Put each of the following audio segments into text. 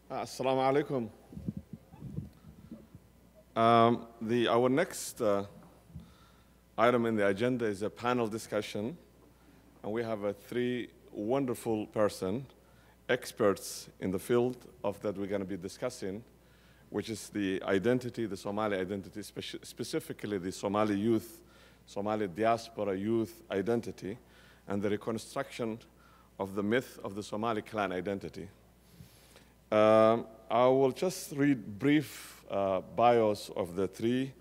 Assalamu alaikum. Our next item in the agenda is a panel discussion, and we have three wonderful experts in the field of that we're going to be discussing, which is the identity, the Somali identity, specifically the Somali youth, Somali diaspora youth identity, and the reconstruction of the myth of the Somali clan identity. I will just read brief bios of the three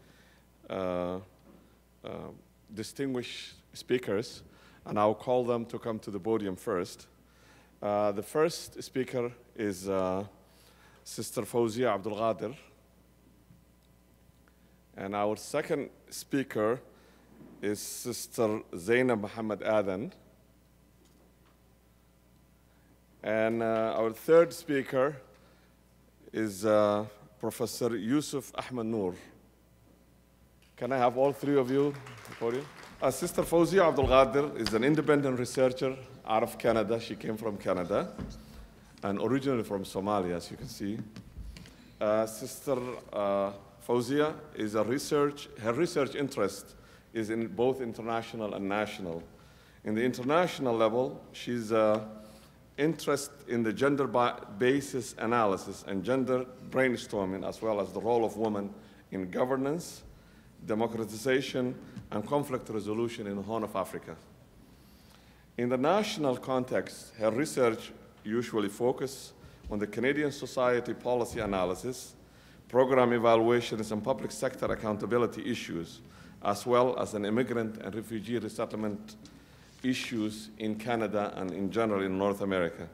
distinguished speakers, and I'll call them to come to the podium first. The first speaker is Sister Fowsia Abdulkadir, and our second speaker is Sister Zaynab Mohamed Aden. And our third speaker is Professor Yusuf Ahmed Noor. Can I have all three of you before you? Sister Fowsia Abdulkadir is an independent researcher out of Canada. She came from Canada and originally from Somalia, as you can see. Sister Fowsia is her research interest is in both international and national. In the international level, she's interest in the gender basis analysis and gender brainstorming, as well as the role of women in governance, democratization, and conflict resolution in the Horn of Africa. In the national context, her research usually focuses on the Canadian society policy analysis, program evaluations, and public sector accountability issues, as well as an immigrant and refugee resettlement issues in Canada and in general in North America.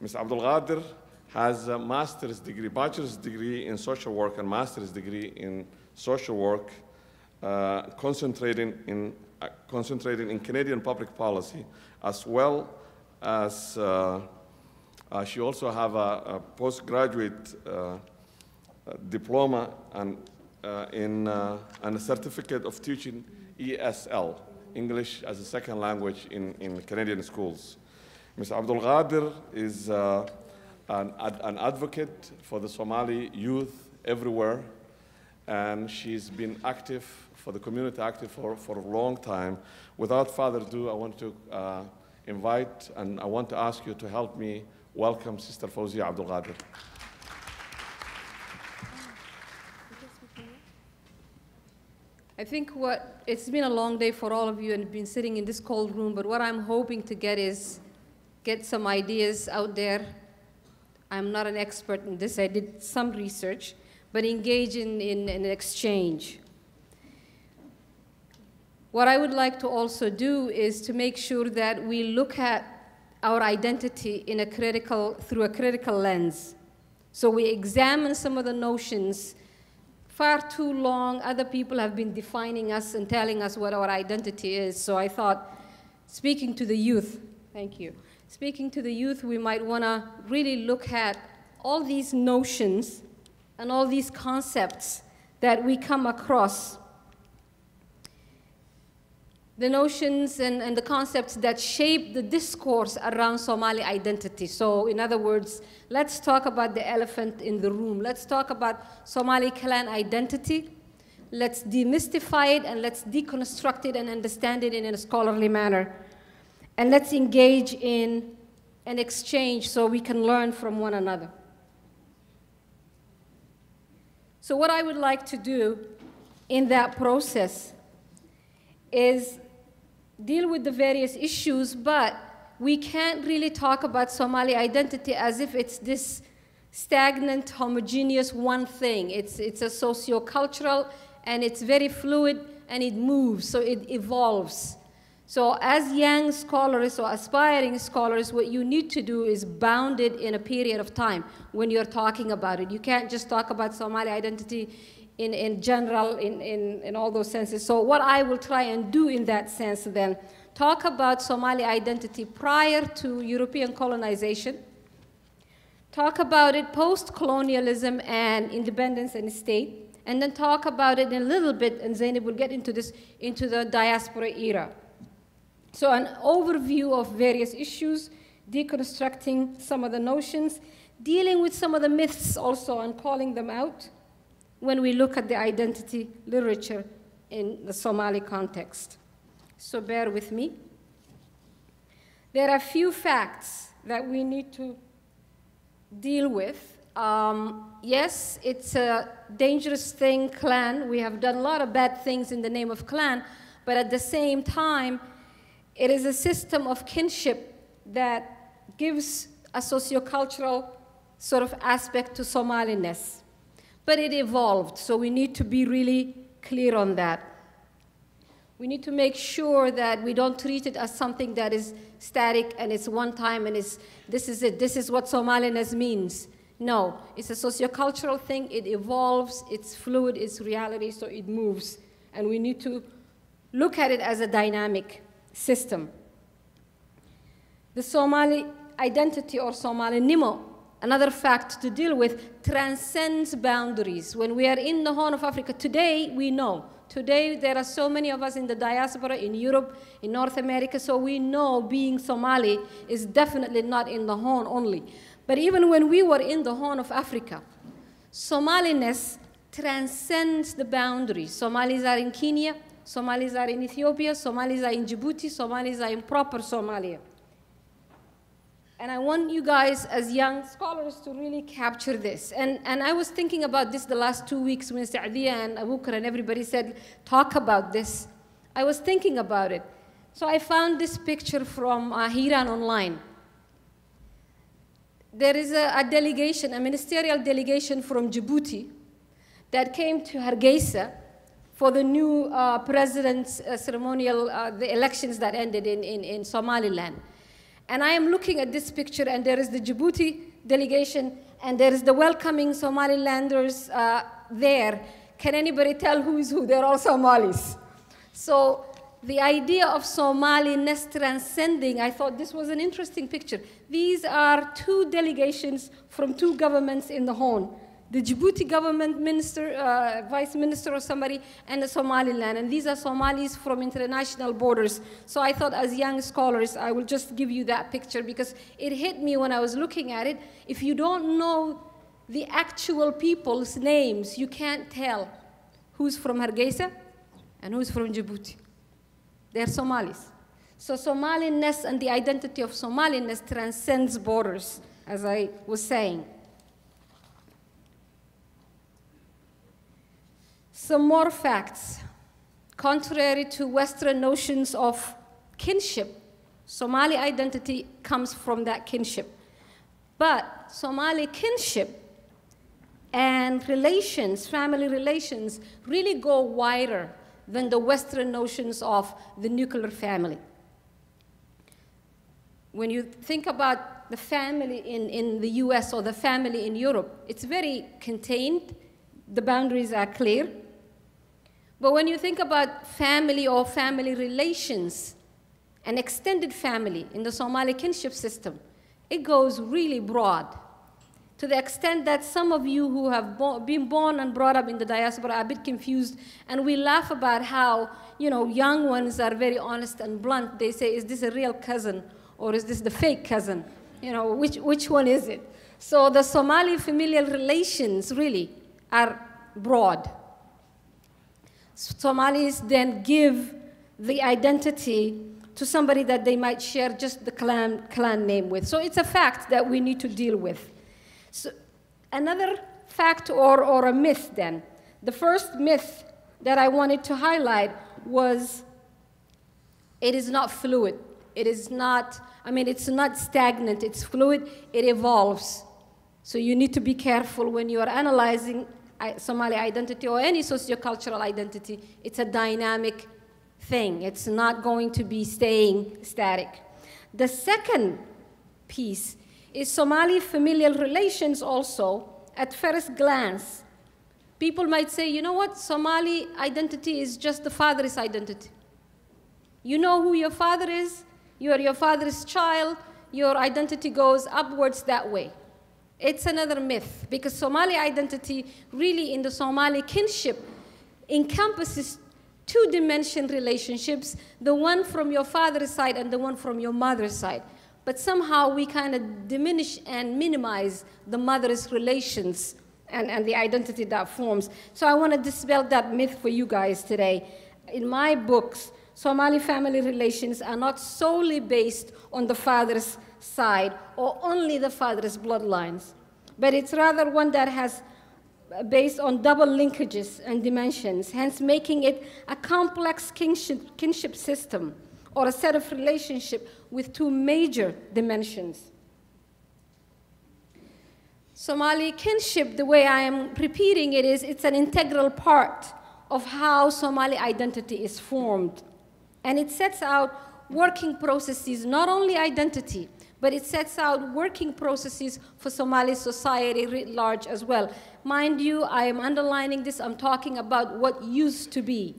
Ms. Abdulkadir has a bachelor's degree in social work and master's degree in social work, concentrating in Canadian public policy, as well as she also have a postgraduate diploma and a certificate of teaching ESL, English as a second language in Canadian schools. Ms. Abdulkadir is an advocate for the Somali youth everywhere, and she's been active for the community, active for a long time. Without further ado, I want to invite and I want to ask you to help me welcome Sister Fowsia Abdulkadir. I think it's been a long day for all of you and been sitting in this cold room, but what I'm hoping to get some ideas out there. I'm not an expert in this, I did some research, but engage in an exchange. What I would like to also do is to make sure that we look at our identity through a critical lens. So we examine some of the notions. Far too long, other people have been defining us and telling us what our identity is. So I thought, speaking to the youth, thank you. Speaking to the youth, we might want to really look at all these notions and all these concepts that we come across. The notions and the concepts that shape the discourse around Somali identity. So in other words, let's talk about the elephant in the room. Let's talk about Somali clan identity. Let's demystify it and let's deconstruct it and understand it in a scholarly manner. And let's engage in an exchange so we can learn from one another. So what I would like to do in that process is deal with the various issues, but we can't really talk about Somali identity as if it's this stagnant, homogeneous one thing. It's a socio-cultural, and it's very fluid, and it moves, so it evolves. So as young scholars or aspiring scholars, what you need to do is bound it in a period of time when you're talking about it. You can't just talk about Somali identity in general, in all those senses. So what I will try and do in that sense then, talk about Somali identity prior to European colonization, talk about it post-colonialism and independence and state, and then talk about it in a little bit, and Zaynab will get into this, into the diaspora era. So an overview of various issues, deconstructing some of the notions, dealing with some of the myths also and calling them out when we look at the identity literature in the Somali context. So bear with me. There are a few facts that we need to deal with. Yes, it's a dangerous thing, clan. We have done a lot of bad things in the name of clan, but at the same time, it is a system of kinship that gives a sociocultural sort of aspect to Somaliness. But it evolved, so we need to be really clear on that. We need to make sure that we don't treat it as something that is static and it's one time and this is it, this is what Somaliness means. No, it's a sociocultural thing, it evolves, it's fluid, it's reality, so it moves. And we need to look at it as a dynamic system. The Somali identity or Somali Nimo, another fact to deal with, transcends boundaries. When we are in the Horn of Africa, today we know. Today there are so many of us in the diaspora, in Europe, in North America, so we know being Somali is definitely not in the Horn only. But even when we were in the Horn of Africa, Somaliness transcends the boundaries. Somalis are in Kenya, Somalis are in Ethiopia, Somalis are in Djibouti, Somalis are in proper Somalia. And I want you guys as young scholars to really capture this. And I was thinking about this the last 2 weeks when Sadia and Abukar and everybody said, talk about this. I was thinking about it. So I found this picture from Hiran Online. There is a delegation, a ministerial delegation from Djibouti that came to Hargeisa for the new president's ceremonial, the elections that ended in Somaliland. And I am looking at this picture, and there is the Djibouti delegation, and there is the welcoming Somalilanders there. Can anybody tell who is who? They're all Somalis. So the idea of Somaliness transcending, I thought this was an interesting picture. These are two delegations from two governments in the Horn. The Djibouti government minister, vice minister or somebody, and the Somaliland. And these are Somalis from international borders. So I thought as young scholars, I will just give you that picture because it hit me when I was looking at it. If you don't know the actual people's names, you can't tell who's from Hargeisa and who's from Djibouti. They're Somalis. So Somaliness and the identity of Somaliness transcends borders, as I was saying. Some more facts. Contrary to Western notions of kinship, Somali identity comes from that kinship. But Somali kinship and relations, family relations, really go wider than the Western notions of the nuclear family. When you think about the family in the US or the family in Europe, it's very contained. The boundaries are clear. But when you think about family or family relations, an extended family in the Somali kinship system, it goes really broad, to the extent that some of you who have been born and brought up in the diaspora are a bit confused, and we laugh about how, young ones are very honest and blunt. They say, is this a real cousin, or is this the fake cousin? Which one is it? So the Somali familial relations really are broad. Somalis then give the identity to somebody that they might share just the clan name with. So it's a fact that we need to deal with. So another fact or a myth then. The first myth that I wanted to highlight was it is not fluid. It is not, it's not stagnant, it's fluid, it evolves. So you need to be careful when you are analyzing Somali identity or any sociocultural identity. It's a dynamic thing. It's not going to be staying static. The second piece is Somali familial relations also. At first glance, people might say, you know what, Somali identity is just the father's identity. You know who your father is, you are your father's child, your identity goes upwards that way. It's another myth, because Somali identity really in the Somali kinship encompasses two-dimension relationships, the one from your father's side and the one from your mother's side. but somehow we kind of diminish and minimize the mother's relations and the identity that forms. So I want to dispel that myth for you guys today. In my books, Somali family relations are not solely based on the father's side or only the father's bloodlines, but it's rather one that has based on double linkages and dimensions, hence making it a complex kinship system or a set of relationship with two major dimensions. Somali kinship, the way I am repeating it is, it's an integral part of how Somali identity is formed. And it sets out working processes, not only identity, but it sets out working processes for Somali society writ large as well. Mind you, I am underlining this, I'm talking about what used to be.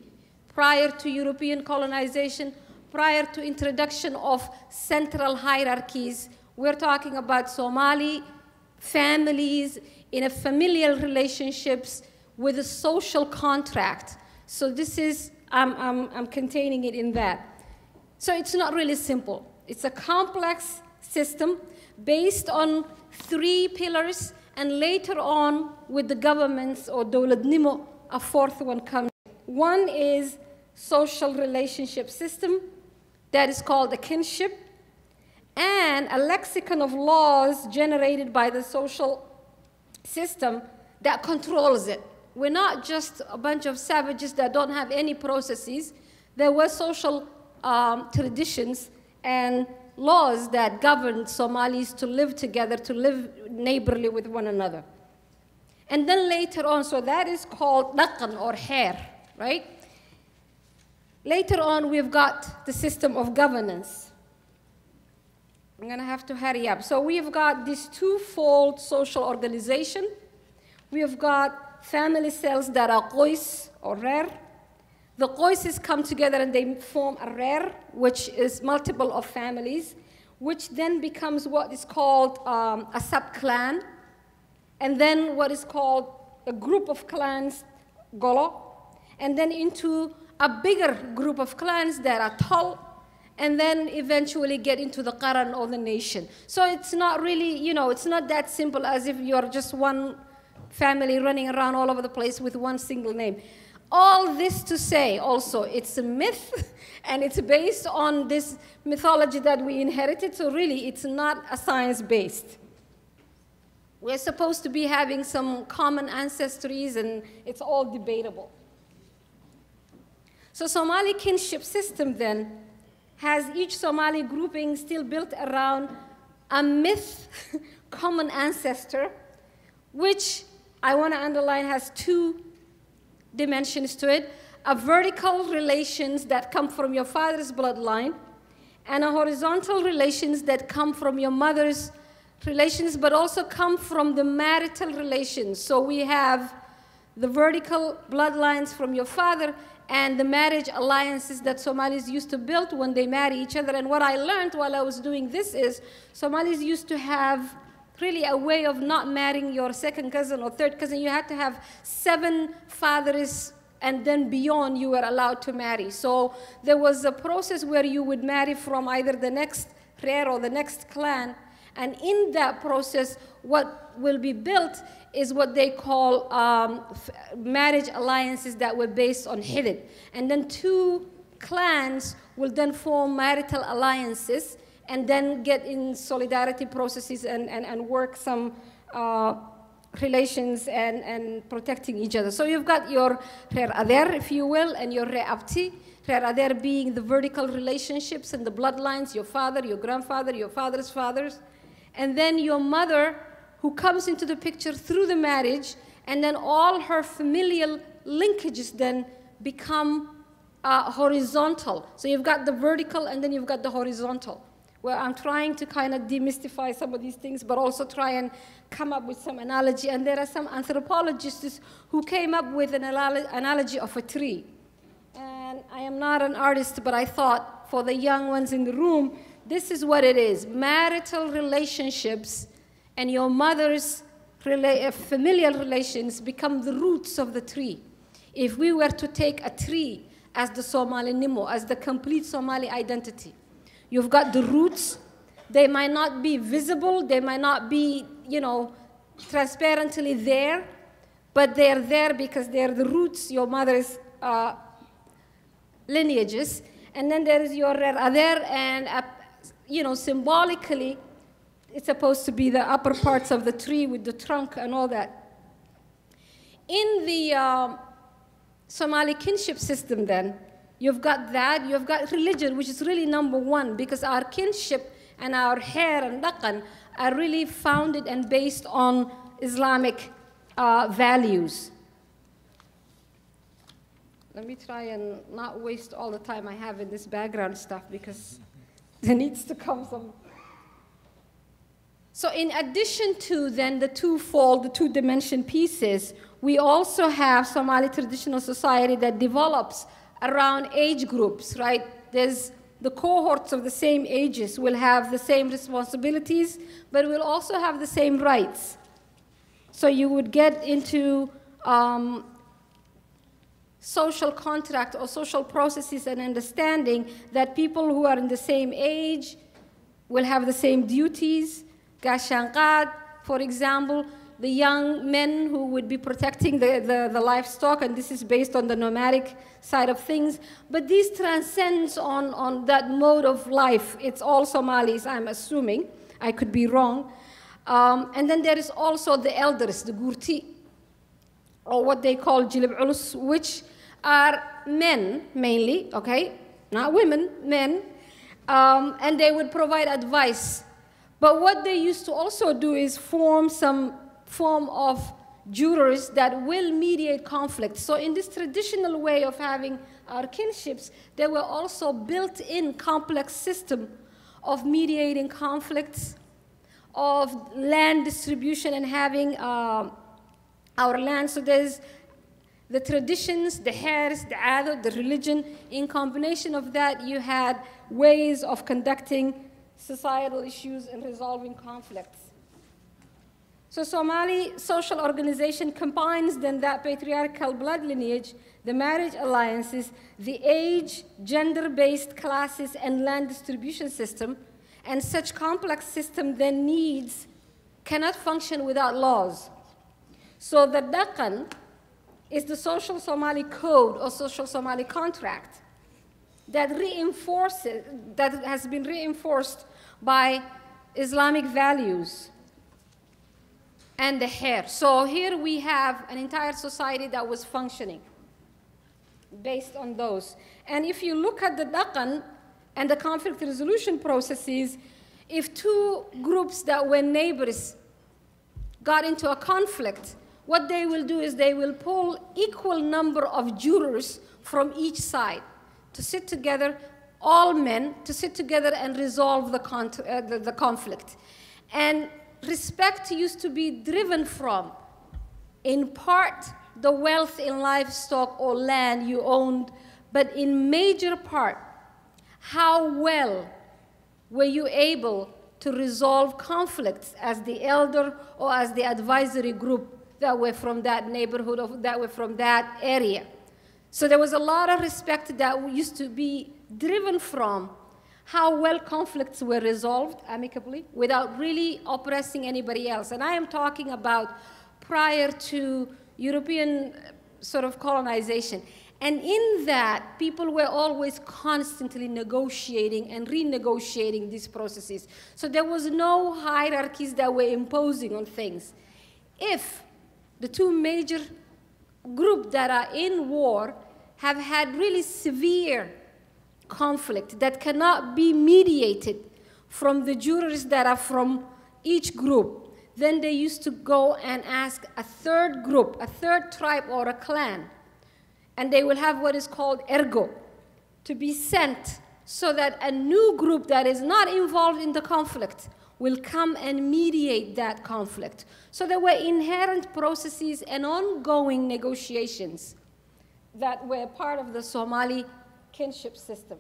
Prior to European colonization, prior to introduction of central hierarchies, we're talking about Somali families in a familial relationships with a social contract. So this is, I'm containing it in that. So it's not really simple. It's a complex system based on 3 pillars, and later on with the governments or dawladnimo, a 4th one comes. One is social relationship system that is called a kinship, and a lexicon of laws generated by the social system that controls it. We're not just a bunch of savages that don't have any processes. There were social traditions and laws that governed Somalis to live together, to live neighborly with one another. And then later on, so that is called dhaqan or hair, right? Later on, we've got the system of governance. I'm gonna have to hurry up. So we've got this twofold social organization. We've got family cells that are qoys or rear. The qoyses come together and they form a rear, which is multiple of families, which then becomes what is called a sub-clan, and then what is called a group of clans, golo, and then into a bigger group of clans that are tall, and then eventually get into the qaran or the nation. So it's not really, you know, it's not that simple as if you're just one family running around all over the place with one single name. All this to say also, it's a myth, and it's based on this mythology that we inherited, so really it's not a science-based. We're supposed to be having some common ancestries, and it's all debatable. So Somali kinship system then has each Somali grouping still built around a myth, common ancestor, which I want to underline has 2 dimensions to it: a vertical relations that come from your father's bloodline, and a horizontal relations that come from your mother's relations, but also come from the marital relations. So we have the vertical bloodlines from your father and the marriage alliances that Somalis used to build when they marry each other. And what I learned while I was doing this is Somalis used to have really a way of not marrying your second cousin or third cousin. You had to have 7 fathers, and then beyond you were allowed to marry. So there was a process where you would marry from either the next rear or the next clan. And in that process, what will be built is what they call marriage alliances that were based on hidden. And then 2 clans will then form marital alliances and then get in solidarity processes and work some relations and protecting each other. So you've got your rear ader, if you will, and your rear abti. Rear ader being the vertical relationships and the bloodlines, your father, your grandfather, your father's fathers. And then your mother, who comes into the picture through the marriage, and then all her familial linkages then become horizontal. So you've got the vertical, and then you've got the horizontal, where I'm trying to kind of demystify some of these things, but also try and come up with some analogy. And there are some anthropologists who came up with an analogy of a tree. And I am not an artist, but I thought for the young ones in the room, this is what it is: marital relationships and your mother's familial relations become the roots of the tree. If we were to take a tree as the Somali Nimo, as the complete Somali identity, you've got the roots, They might not be visible, they might not be, transparently there, but they're there because they're the roots, your mother's lineages. And then there is your other, and symbolically, it's supposed to be the upper parts of the tree with the trunk and all that. In the Somali kinship system then, you've got that, you've got religion, which is really number one, because our kinship and our hair and dhaqan are really founded and based on Islamic values. Let me try and not waste all the time I have in this background stuff, because there needs to come some. So in addition to then the twofold, the two-dimension pieces, we also have Somali traditional society that develops around age groups, right? There's the cohorts of the same ages will have the same responsibilities, but will also have the same rights. So you would get into social contract or social processes and understanding that people who are in the same age will have the same duties. Gashanqad, for example, the young men who would be protecting the livestock, and this is based on the nomadic side of things. But this transcends on that mode of life. It's all Somalis, I'm assuming. I could be wrong. And then there is also the elders, the gurti, or what they call jilib ulus, which are men mainly, okay? Not women, men. And they would provide advice. But what they used to also do is form some form of jurors that will mediate conflict. So in this traditional way of having our kinships, there were also built-in complex system of mediating conflicts, of land distribution and having our land. So there's the traditions, the hairs, the adat, the religion. In combination of that, you had ways of conducting societal issues and resolving conflicts. So Somali social organization combines then that patriarchal blood lineage, the marriage alliances, the age, gender-based classes, and land distribution system. And such complex system then cannot function without laws. So the dhaqan is the social Somali code or social Somali contract that has been reinforced by Islamic values and the hair. So here we have an entire society that was functioning based on those. And if you look at the dhaqan and the conflict resolution processes, if two groups that were neighbors got into a conflict, what they will do is they will pull equal number of jurors from each side to sit together, all men, to sit together and resolve the conflict. And respect used to be driven from, in part, the wealth in livestock or land you owned, but in major part, how well were you able to resolve conflicts as the elder or as the advisory group that were from that neighborhood or that were from that area. So there was a lot of respect that used to be driven from how well conflicts were resolved amicably without really oppressing anybody else. And I am talking about prior to European sort of colonization. And in that, people were always constantly negotiating and renegotiating these processes. So there was no hierarchies that were imposing on things. If the two major groups that are in war have had really severe conflict that cannot be mediated from the jurors that are from each group, then they used to go and ask a third group, a third tribe or a clan, and they will have what is called ergo to be sent so that a new group that is not involved in the conflict will come and mediate that conflict. So there were inherent processes and ongoing negotiations that were part of the Somali kinship system.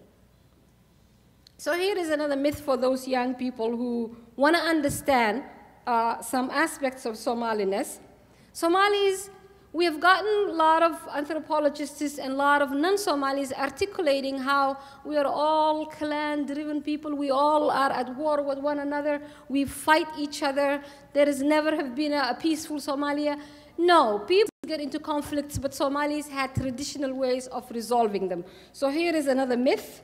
So here is another myth for those young people who want to understand some aspects of Somaliness. Somalis We have gotten a lot of anthropologists and a lot of non-Somalis articulating how we are all clan-driven people. We all are at war with one another. We fight each other. There has never have been a peaceful Somalia. No, people get into conflicts, but Somalis had traditional ways of resolving them. So here is another myth.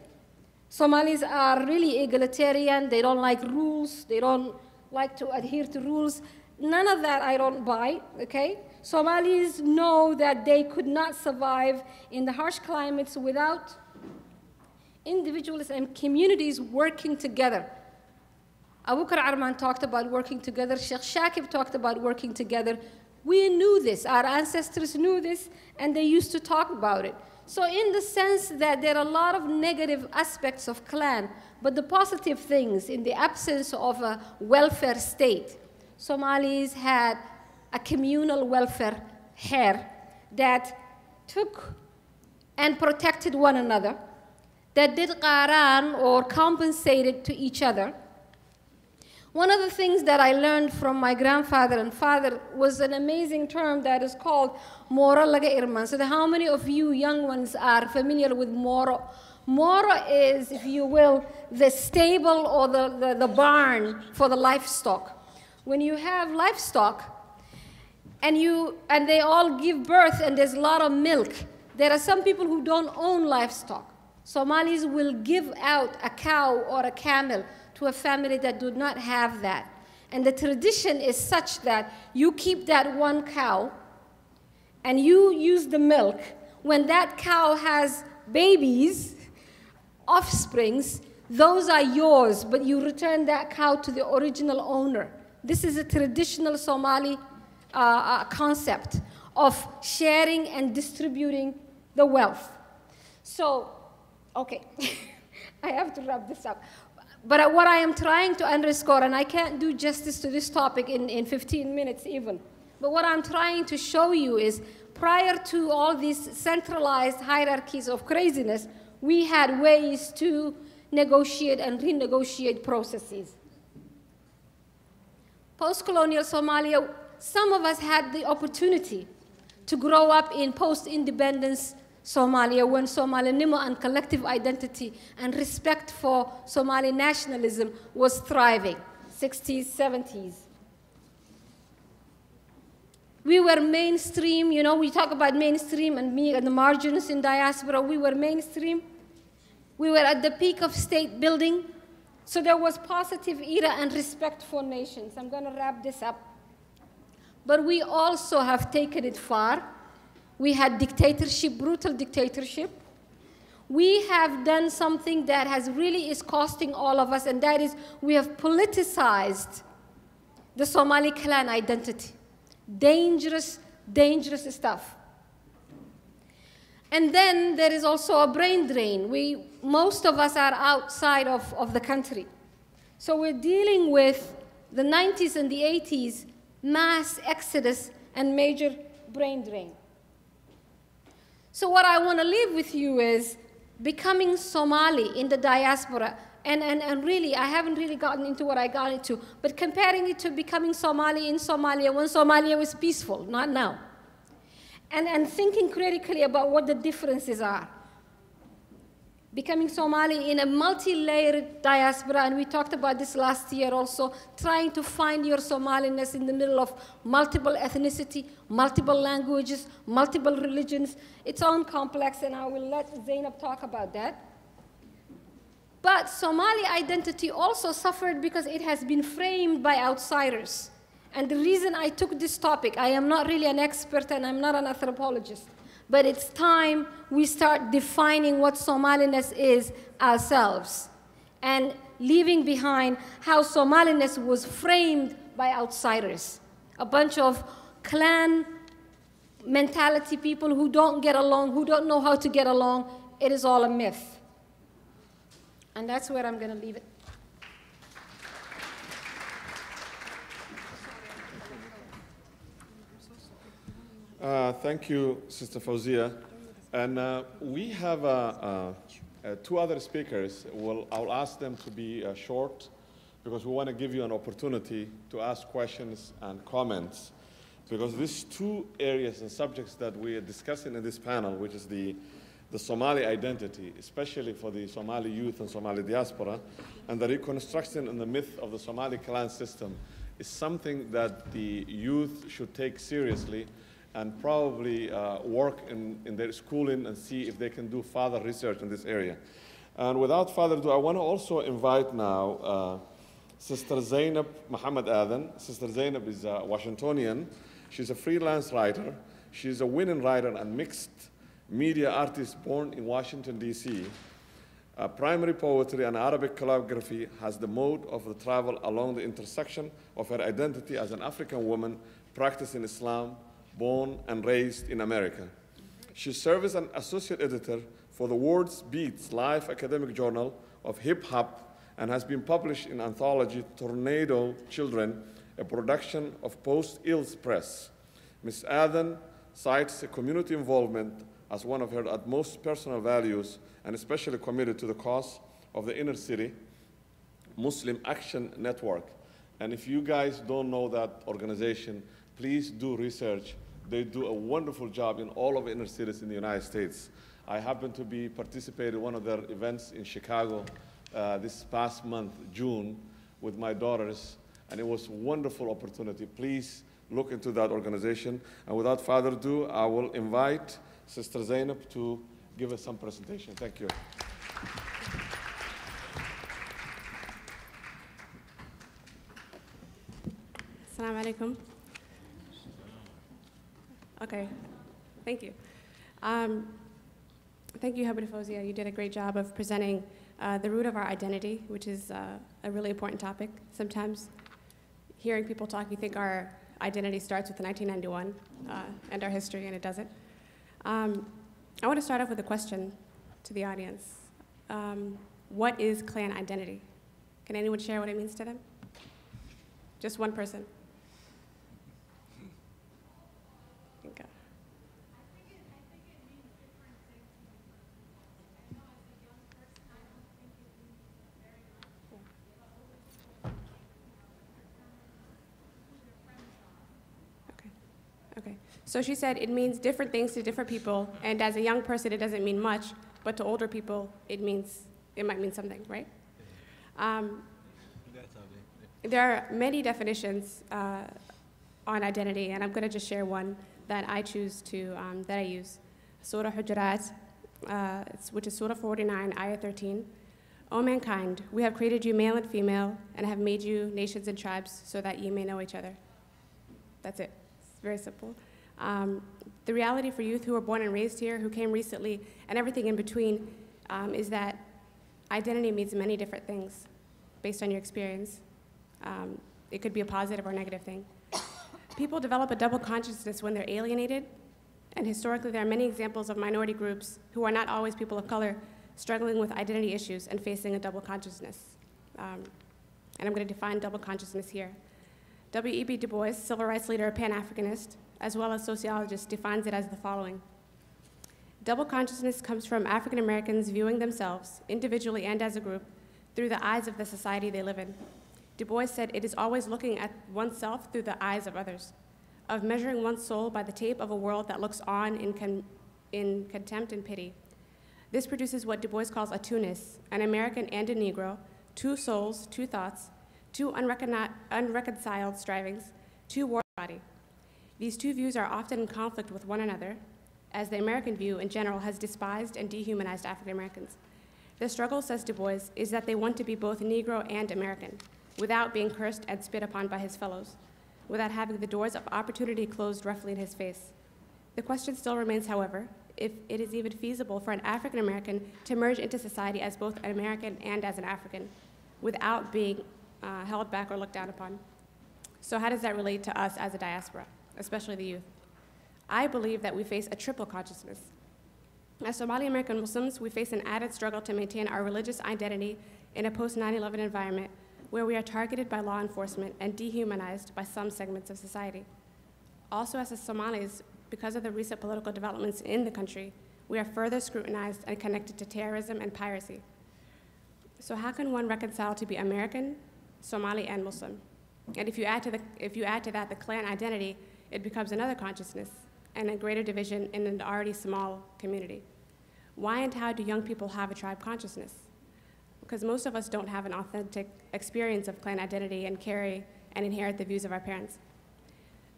Somalis are really egalitarian. They don't like rules. They don't like to adhere to rules. None of that I don't buy, okay? Somalis know that they could not survive in the harsh climates without individuals and communities working together. Abukar Arman talked about working together. Sheikh Shakib talked about working together. We knew this. Our ancestors knew this, and they used to talk about it. So in the sense that there are a lot of negative aspects of clan, but the positive things in the absence of a welfare state, Somalis had a communal welfare here that took and protected one another, that did qaran or compensated to each other. One of the things that I learned from my grandfather and father was an amazing term that is called Mora Laga Irman. So how many of you young ones are familiar with Mora? Mora is, if you will, the stable or the barn for the livestock. When you have livestock, and they all give birth and there's a lot of milk, there are some people who don't own livestock. Somalis will give out a cow or a camel to a family that do not have that. And the tradition is such that you keep that one cow and you use the milk. When that cow has babies, offsprings, those are yours, but you return that cow to the original owner. This is a traditional Somali concept of sharing and distributing the wealth. So, okay, I have to wrap this up. But what I am trying to underscore, and I can't do justice to this topic in 15 minutes even, but what I'm trying to show you is prior to all these centralized hierarchies of craziness, we had ways to negotiate and renegotiate processes. Post-colonial Somalia, some of us had the opportunity to grow up in post-independence Somalia when Somalinimo and collective identity and respect for Somali nationalism was thriving, 60s, 70s. We were mainstream, you know, we talk about mainstream and me and the margins in diaspora, we were mainstream. We were at the peak of state building. So there was positive era and respect for nations. I'm gonna wrap this up. But we also have taken it far. We had dictatorship, brutal dictatorship. We have done something that really is costing all of us, and that is we have politicized the Somali clan identity. Dangerous, dangerous stuff. And then there is also a brain drain. Most of us are outside of the country. So we're dealing with the 90s and the 80s, mass exodus and major brain drain. So what I want to leave with you is becoming Somali in the diaspora. And really, I haven't really gotten into what I got into, but comparing it to becoming Somali in Somalia when Somalia was peaceful, not now. And thinking critically about what the differences are. Becoming Somali in a multi-layered diaspora, and we talked about this last year also, trying to find your Somaliness in the middle of multiple ethnicity, multiple languages, multiple religions. It's all complex, and I will let Zaynab talk about that. But Somali identity also suffered because it has been framed by outsiders. And the reason I took this topic, I am not really an expert and I'm not an anthropologist, but it's time we start defining what Somaliness is ourselves and leaving behind how Somaliness was framed by outsiders. A bunch of clan mentality people who don't get along, who don't know how to get along. It is all a myth. And that's where I'm going to leave it. Thank you, Sister Fowsia. And we have two other speakers. I'll ask them to be short because we want to give you an opportunity to ask questions and comments. because these two areas and subjects that we are discussing in this panel, which is the Somali identity, especially for the Somali youth and Somali diaspora, and the reconstruction and the myth of the Somali clan system, is something that the youth should take seriously and probably work in their schooling and see if they can do further research in this area. And without further ado, I want to also invite now Sister Zaynab Mohamed Aden. Sister Zaynab is a Washingtonian. She's a freelance writer. She's a winning writer and mixed media artist born in Washington, D.C. Primary poetry and Arabic calligraphy has the mode of the travel along the intersection of her identity as an African woman practicing Islam, born and raised in America. She serves as an associate editor for the Words Beats Life academic journal of hip hop and has been published in anthology Tornado Children, a production of Post Ills Press. Ms. Aden cites community involvement as one of her utmost personal values and especially committed to the cause of the inner city Muslim Action Network. And if you guys don't know that organization, please do research. They do a wonderful job in all of the inner cities in the United States. I happened to be participating in one of their events in Chicago this past month, June, with my daughters, and it was a wonderful opportunity. Please look into that organization. And without further ado, I will invite Sister Zaynab to give us some presentation. Thank you. Assalamu alaikum. Okay, thank you. Thank you, Ahmed and Fowsia. You did a great job of presenting the root of our identity, which is a really important topic. Sometimes hearing people talk, you think our identity starts with 1991 and our history, and it doesn't. I want to start off with a question to the audience. What is clan identity? Can anyone share what it means to them? Just one person. So she said it means different things to different people, and as a young person, it doesn't mean much, but to older people, it might mean something, right? There are many definitions on identity, and I'm going to just share one that I choose to, that I use. Surah Hujurat, which is Surah 49, Ayah 13. O mankind, we have created you male and female, and have made you nations and tribes so that ye may know each other. That's it. It's very simple. The reality for youth who were born and raised here, who came recently, and everything in between, is that identity means many different things based on your experience. It could be a positive or negative thing. People develop a double consciousness when they're alienated, and historically there are many examples of minority groups who are not always people of color struggling with identity issues and facing a double consciousness. And I'm going to define double consciousness here. W.E.B. Du Bois, civil rights leader, a Pan-Africanist, as well as sociologist, defines it as the following. Double consciousness comes from African Americans viewing themselves, individually and as a group, through the eyes of the society they live in. Du Bois said it is always looking at oneself through the eyes of others, of measuring one's soul by the tape of a world that looks on in contempt and pity. This produces what Du Bois calls a two-ness, an American and a Negro, two souls, two thoughts, two unreconciled strivings, two war body. These two views are often in conflict with one another, as the American view in general has despised and dehumanized African Americans. The struggle, says Du Bois, is that they want to be both Negro and American, without being cursed and spit upon by his fellows, without having the doors of opportunity closed roughly in his face. The question still remains, however, if it is even feasible for an African American to merge into society as both an American and as an African, without being held back or looked down upon. So how does that relate to us as a diaspora, especially the youth? I believe that we face a triple consciousness. As Somali American Muslims, we face an added struggle to maintain our religious identity in a post-9/11 environment where we are targeted by law enforcement and dehumanized by some segments of society. Also, as Somalis, because of the recent political developments in the country, we are further scrutinized and connected to terrorism and piracy. So how can one reconcile to be American, Somali, and Muslim? And if you add to that the clan identity, it becomes another consciousness and a greater division in an already small community. Why and how do young people have a tribe consciousness? Because most of us don't have an authentic experience of clan identity and carry and inherit the views of our parents.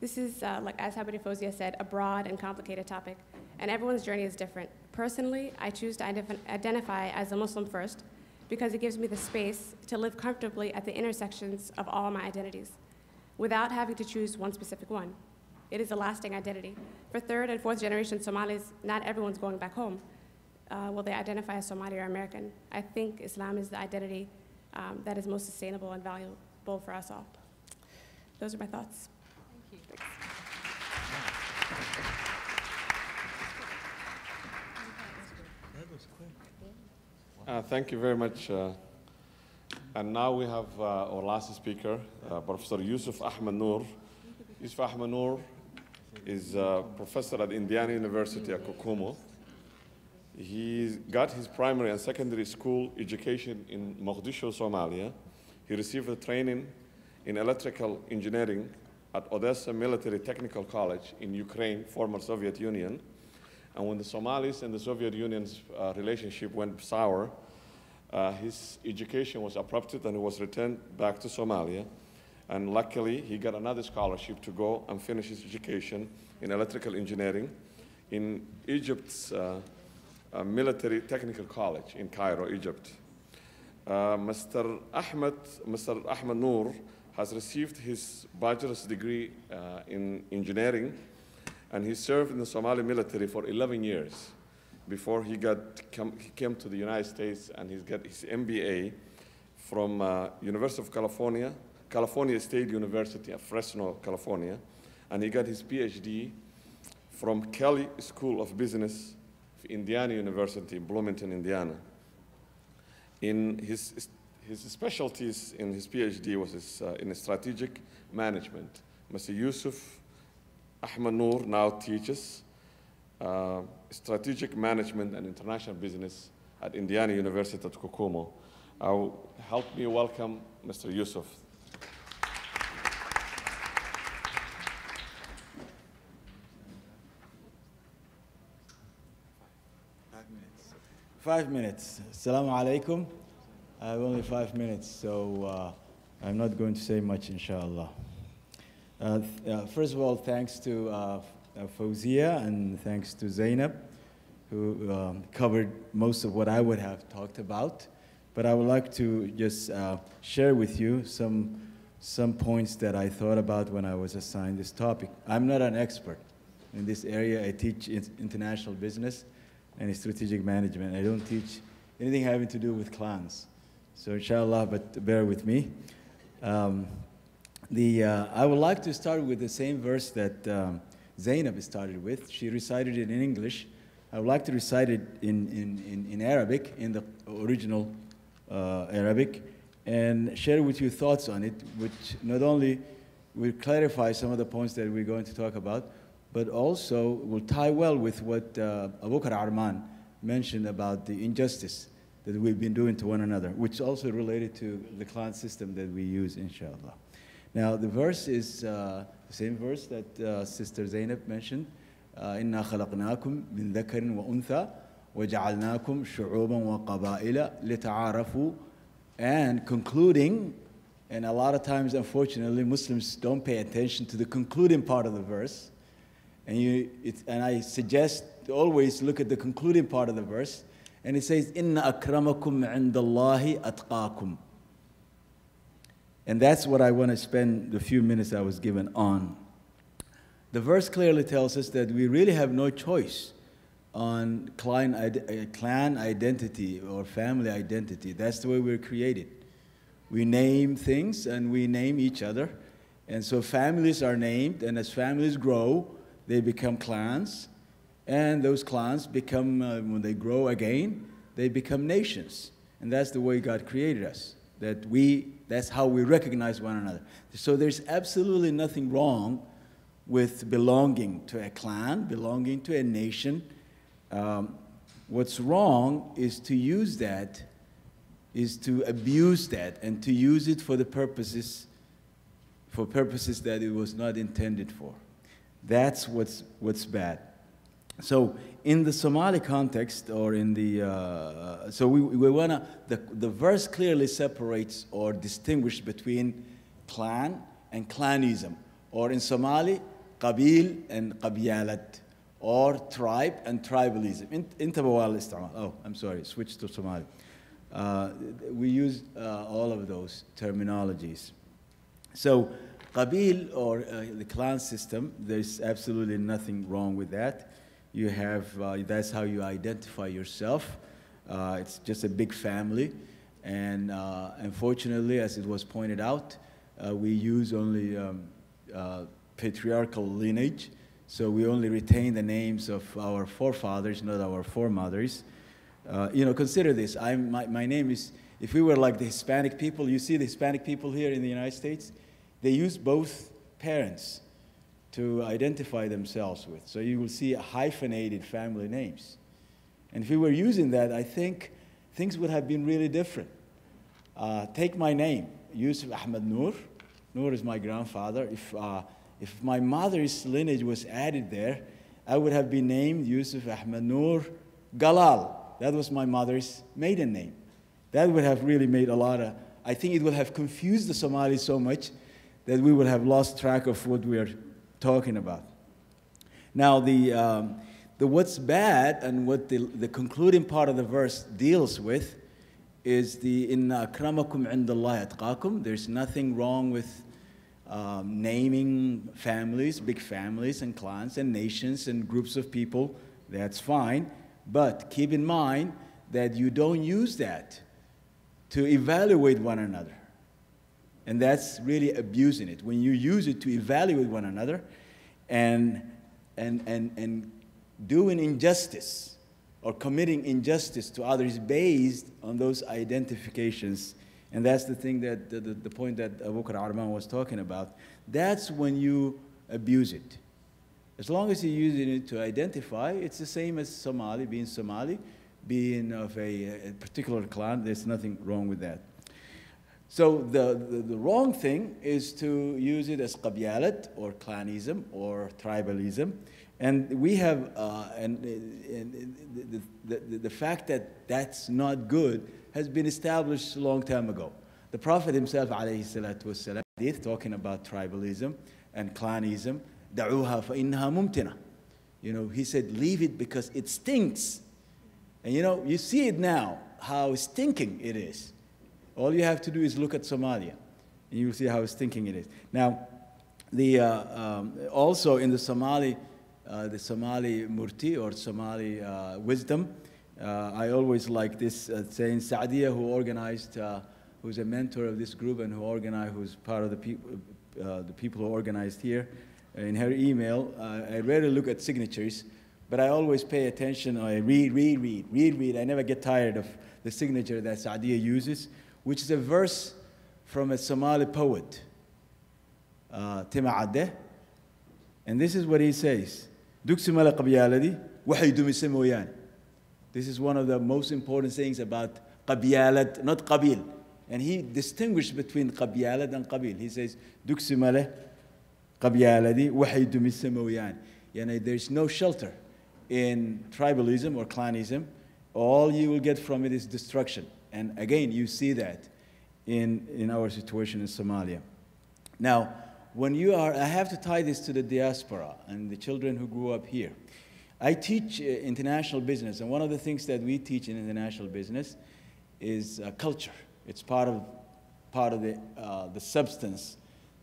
This is, like as Fowsia said, a broad and complicated topic, and everyone's journey is different. Personally, I choose to identify as a Muslim first because it gives me the space to live comfortably at the intersections of all my identities without having to choose one specific one. It is a lasting identity. For third and fourth generation Somalis, not everyone's going back home. Will they identify as Somali or American? I think Islam is the identity that is most sustainable and valuable for us all. Those are my thoughts. Thank you. Thanks. Thank you very much. And now we have our last speaker, Professor Yusuf Ahmed Noor. Yusuf Ahmed Noor is a professor at Indiana University at Kokomo. He got his primary and secondary school education in Mogadishu, Somalia. He received a training in electrical engineering at Odessa Military Technical College in Ukraine, former Soviet Union. And when the Somalis and the Soviet Union's relationship went sour, his education was abrupted and he was returned back to Somalia. And luckily, he got another scholarship to go and finish his education in electrical engineering in Egypt's Military Technical College in Cairo, Egypt. Mr. Ahmed Noor has received his bachelor's degree in engineering, and he served in the Somali military for 11 years before he came to the United States, and he's got his MBA from University of California State University at Fresno, California, and he got his PhD from Kelley School of Business of Indiana University in Bloomington, Indiana. In his specialties in his PhD was in strategic management. Mr. Yusuf Ahmed Noor now teaches strategic management and international business at Indiana University at Kokomo. Help me welcome Mr. Yusuf. Five minutes. Assalamu alaikum. I have only 5 minutes, so I'm not going to say much, inshallah. First of all, thanks to Fowsia and thanks to Zaynab, who covered most of what I would have talked about. But I would like to just share with you some points that I thought about when I was assigned this topic. I'm not an expert in this area. I teach international business and strategic management. I don't teach anything having to do with clans. So inshallah, but bear with me. I would like to start with the same verse that Zaynab started with. She recited it in English. I would like to recite it in Arabic, in the original Arabic, and share with you thoughts on it, which not only will clarify some of the points that we're going to talk about, but also will tie well with what Abukar mentioned about the injustice that we've been doing to one another, which is also related to the clan system that we use, inshallah. Now, the verse is the same verse that Sister Zaynab mentioned. إِنَّا خَلَقْنَاكُمْ مِنْ ذَكَرٍ وَأُنْثَى وَجَعَلْنَاكُمْ شُعُوبًا وَقَبَائِلَ لِتَعَارَفُوا, and concluding, and a lot of times, unfortunately, Muslims don't pay attention to the concluding part of the verse. And I suggest to always look at the concluding part of the verse, and it says, "Inna akramakum 'indallahi atqakum." And that's what I want to spend the few minutes I was given on. The verse clearly tells us that we really have no choice on clan identity or family identity. That's the way we're created. We name things and we name each other. And so families are named, and as families grow, they become clans, and those clans become, when they grow again, they become nations. And that's the way God created us, that's how we recognize one another. So there's absolutely nothing wrong with belonging to a clan, belonging to a nation. What's wrong is to use that, is to abuse that, and to use it for purposes that it was not intended for. That's what's bad. So in the Somali context, or in the, so we wanna, the verse clearly separates or distinguishes between clan and clanism, or in Somali, qabil and qabyalat, or tribe and tribalism. Oh, I'm sorry, switch to Somali. We use all of those terminologies. So qabil, or the clan system, there's absolutely nothing wrong with that. You have, that's how you identify yourself. It's just a big family. And unfortunately, as it was pointed out, we use only patriarchal lineage. So we only retain the names of our forefathers, not our foremothers. You know, consider this. My name is, if we were like the Hispanic people, you see the Hispanic people here in the United States, they use both parents to identify themselves with. So you will see hyphenated family names. And if we were using that, I think things would have been really different. Take my name, Yusuf Ahmed Noor. Noor is my grandfather. If my mother's lineage was added there, I would have been named Yusuf Ahmed Noor Galal. That was my mother's maiden name. That would have really made a lot of, I think it would have confused the Somalis so much that we would have lost track of what we are talking about. Now, the what's bad and what the concluding part of the verse deals with is the inna akramakum indallahi atqakum. There's nothing wrong with naming families, big families and clans and nations and groups of people. That's fine, but keep in mind that you don't use that to evaluate one another. And that's really abusing it. When you use it to evaluate one another and doing injustice or committing injustice to others based on those identifications, and that's the thing that, the point that Abukar was talking about, that's when you abuse it. As long as you're using it to identify, it's the same as Somali, being of a particular clan, there's nothing wrong with that. So the wrong thing is to use it as qabyalat or clanism or tribalism. And we have, the fact that that's not good has been established a long time ago. The Prophet himself, alayhi salatu wassalam, talking about tribalism and clanism, da'uha fa innaha mumtina. You know, he said, leave it because it stinks. And you know, you see it now, how stinking it is. All you have to do is look at Somalia, and you'll see how stinking it is. Now, also in the Somali Murti or Somali wisdom, I always like this saying, Saadiya, who's a mentor of this group and who's part of the people who organized here, in her email, I rarely look at signatures, but I always pay attention. I read. I never get tired of the signature that Saadiya uses, which is a verse from a Somali poet, Tima Adeh. And this is what he says. This is one of the most important things about qabyalat, not qabil. And he distinguished between qabyalat and qabil. He says, there's no shelter in tribalism or clanism. All you will get from it is destruction. And again, you see that in our situation in Somalia. Now, when you are, I have to tie this to the diaspora and the children who grew up here. I teach international business, and one of the things that we teach in international business is culture. It's part of the substance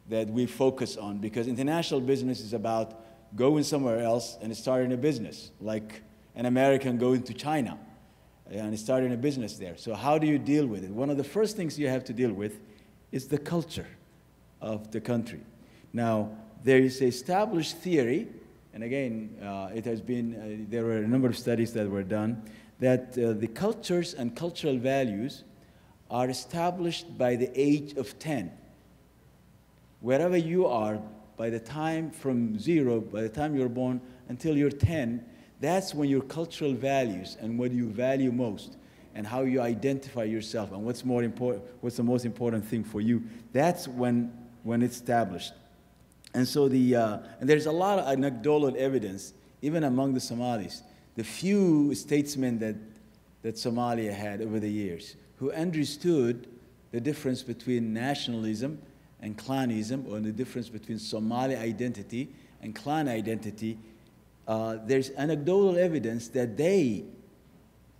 that we focus on, because international business is about going somewhere else and starting a business, like an American going to China and starting a business there. So how do you deal with it? One of the first things you have to deal with is the culture of the country. Now, there is an established theory, and again, it has been, there were a number of studies that were done, that the cultures and cultural values are established by the age of 10. Wherever you are, by the time from 0, by the time you're born until you're 10, that's when your cultural values and what you value most and how you identify yourself and what's more important, what's the most important thing for you, that's when it's established. And so and there's a lot of anecdotal evidence, even among the Somalis, the few statesmen that Somalia had over the years who understood the difference between nationalism and clanism, or the difference between Somali identity and clan identity. There's anecdotal evidence that they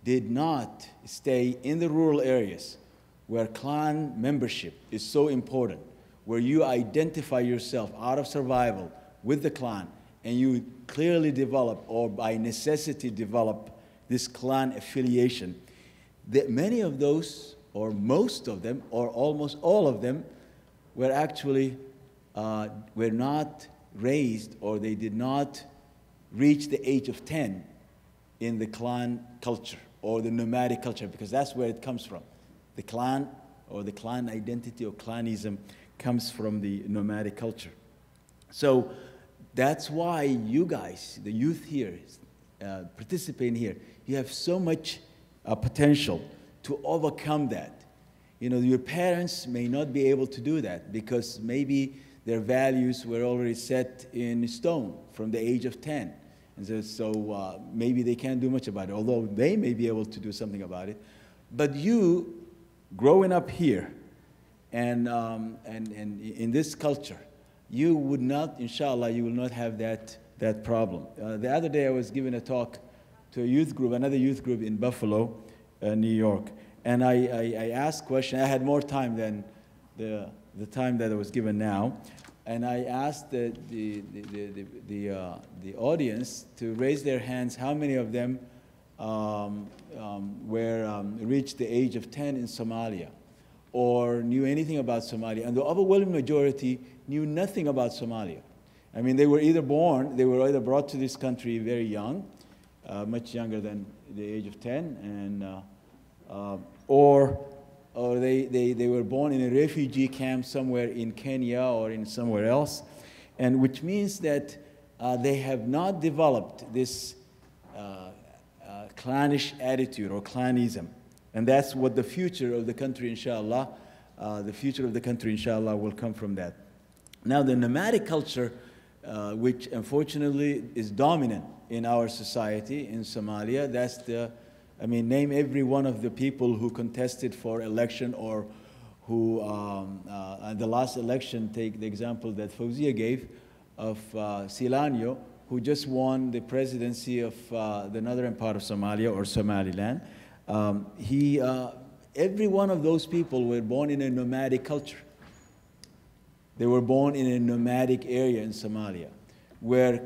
did not stay in the rural areas where clan membership is so important, where you identify yourself out of survival with the clan, and you clearly develop, or by necessity develop, this clan affiliation. That many of those, or most of them, or almost all of them, were actually were not raised, or they did not reach the age of 10 in the clan culture or the nomadic culture, because that's where it comes from. The clan, or the clan identity, or clanism, comes from the nomadic culture. So that's why you guys, the youth here, participating here, you have so much potential to overcome that. You know, your parents may not be able to do that because maybe their values were already set in stone from the age of 10. And so maybe they can't do much about it, although they may be able to do something about it. But you, growing up here, and in this culture, you would not, inshallah, you will not have that problem. The other day I was giving a talk to a youth group, another youth group in Buffalo, New York. And I asked questions. I had more time than the time that I was given now. And I asked the audience to raise their hands how many of them reached the age of 10 in Somalia, or knew anything about Somalia. And the overwhelming majority knew nothing about Somalia. I mean, they were either brought to this country very young, much younger than the age of 10, and or they were born in a refugee camp somewhere in Kenya or in somewhere else, and which means that they have not developed this clannish attitude or clanism. And that's what the future of the country, inshallah, will come from that. Now, the nomadic culture, which unfortunately is dominant in our society in Somalia, that's name every one of the people who contested for election, or who, at the last election, take the example that Fowsia gave of Silanyo, who just won the presidency of the northern part of Somalia, or Somaliland. Every one of those people were born in a nomadic culture. They were born in a nomadic area in Somalia, where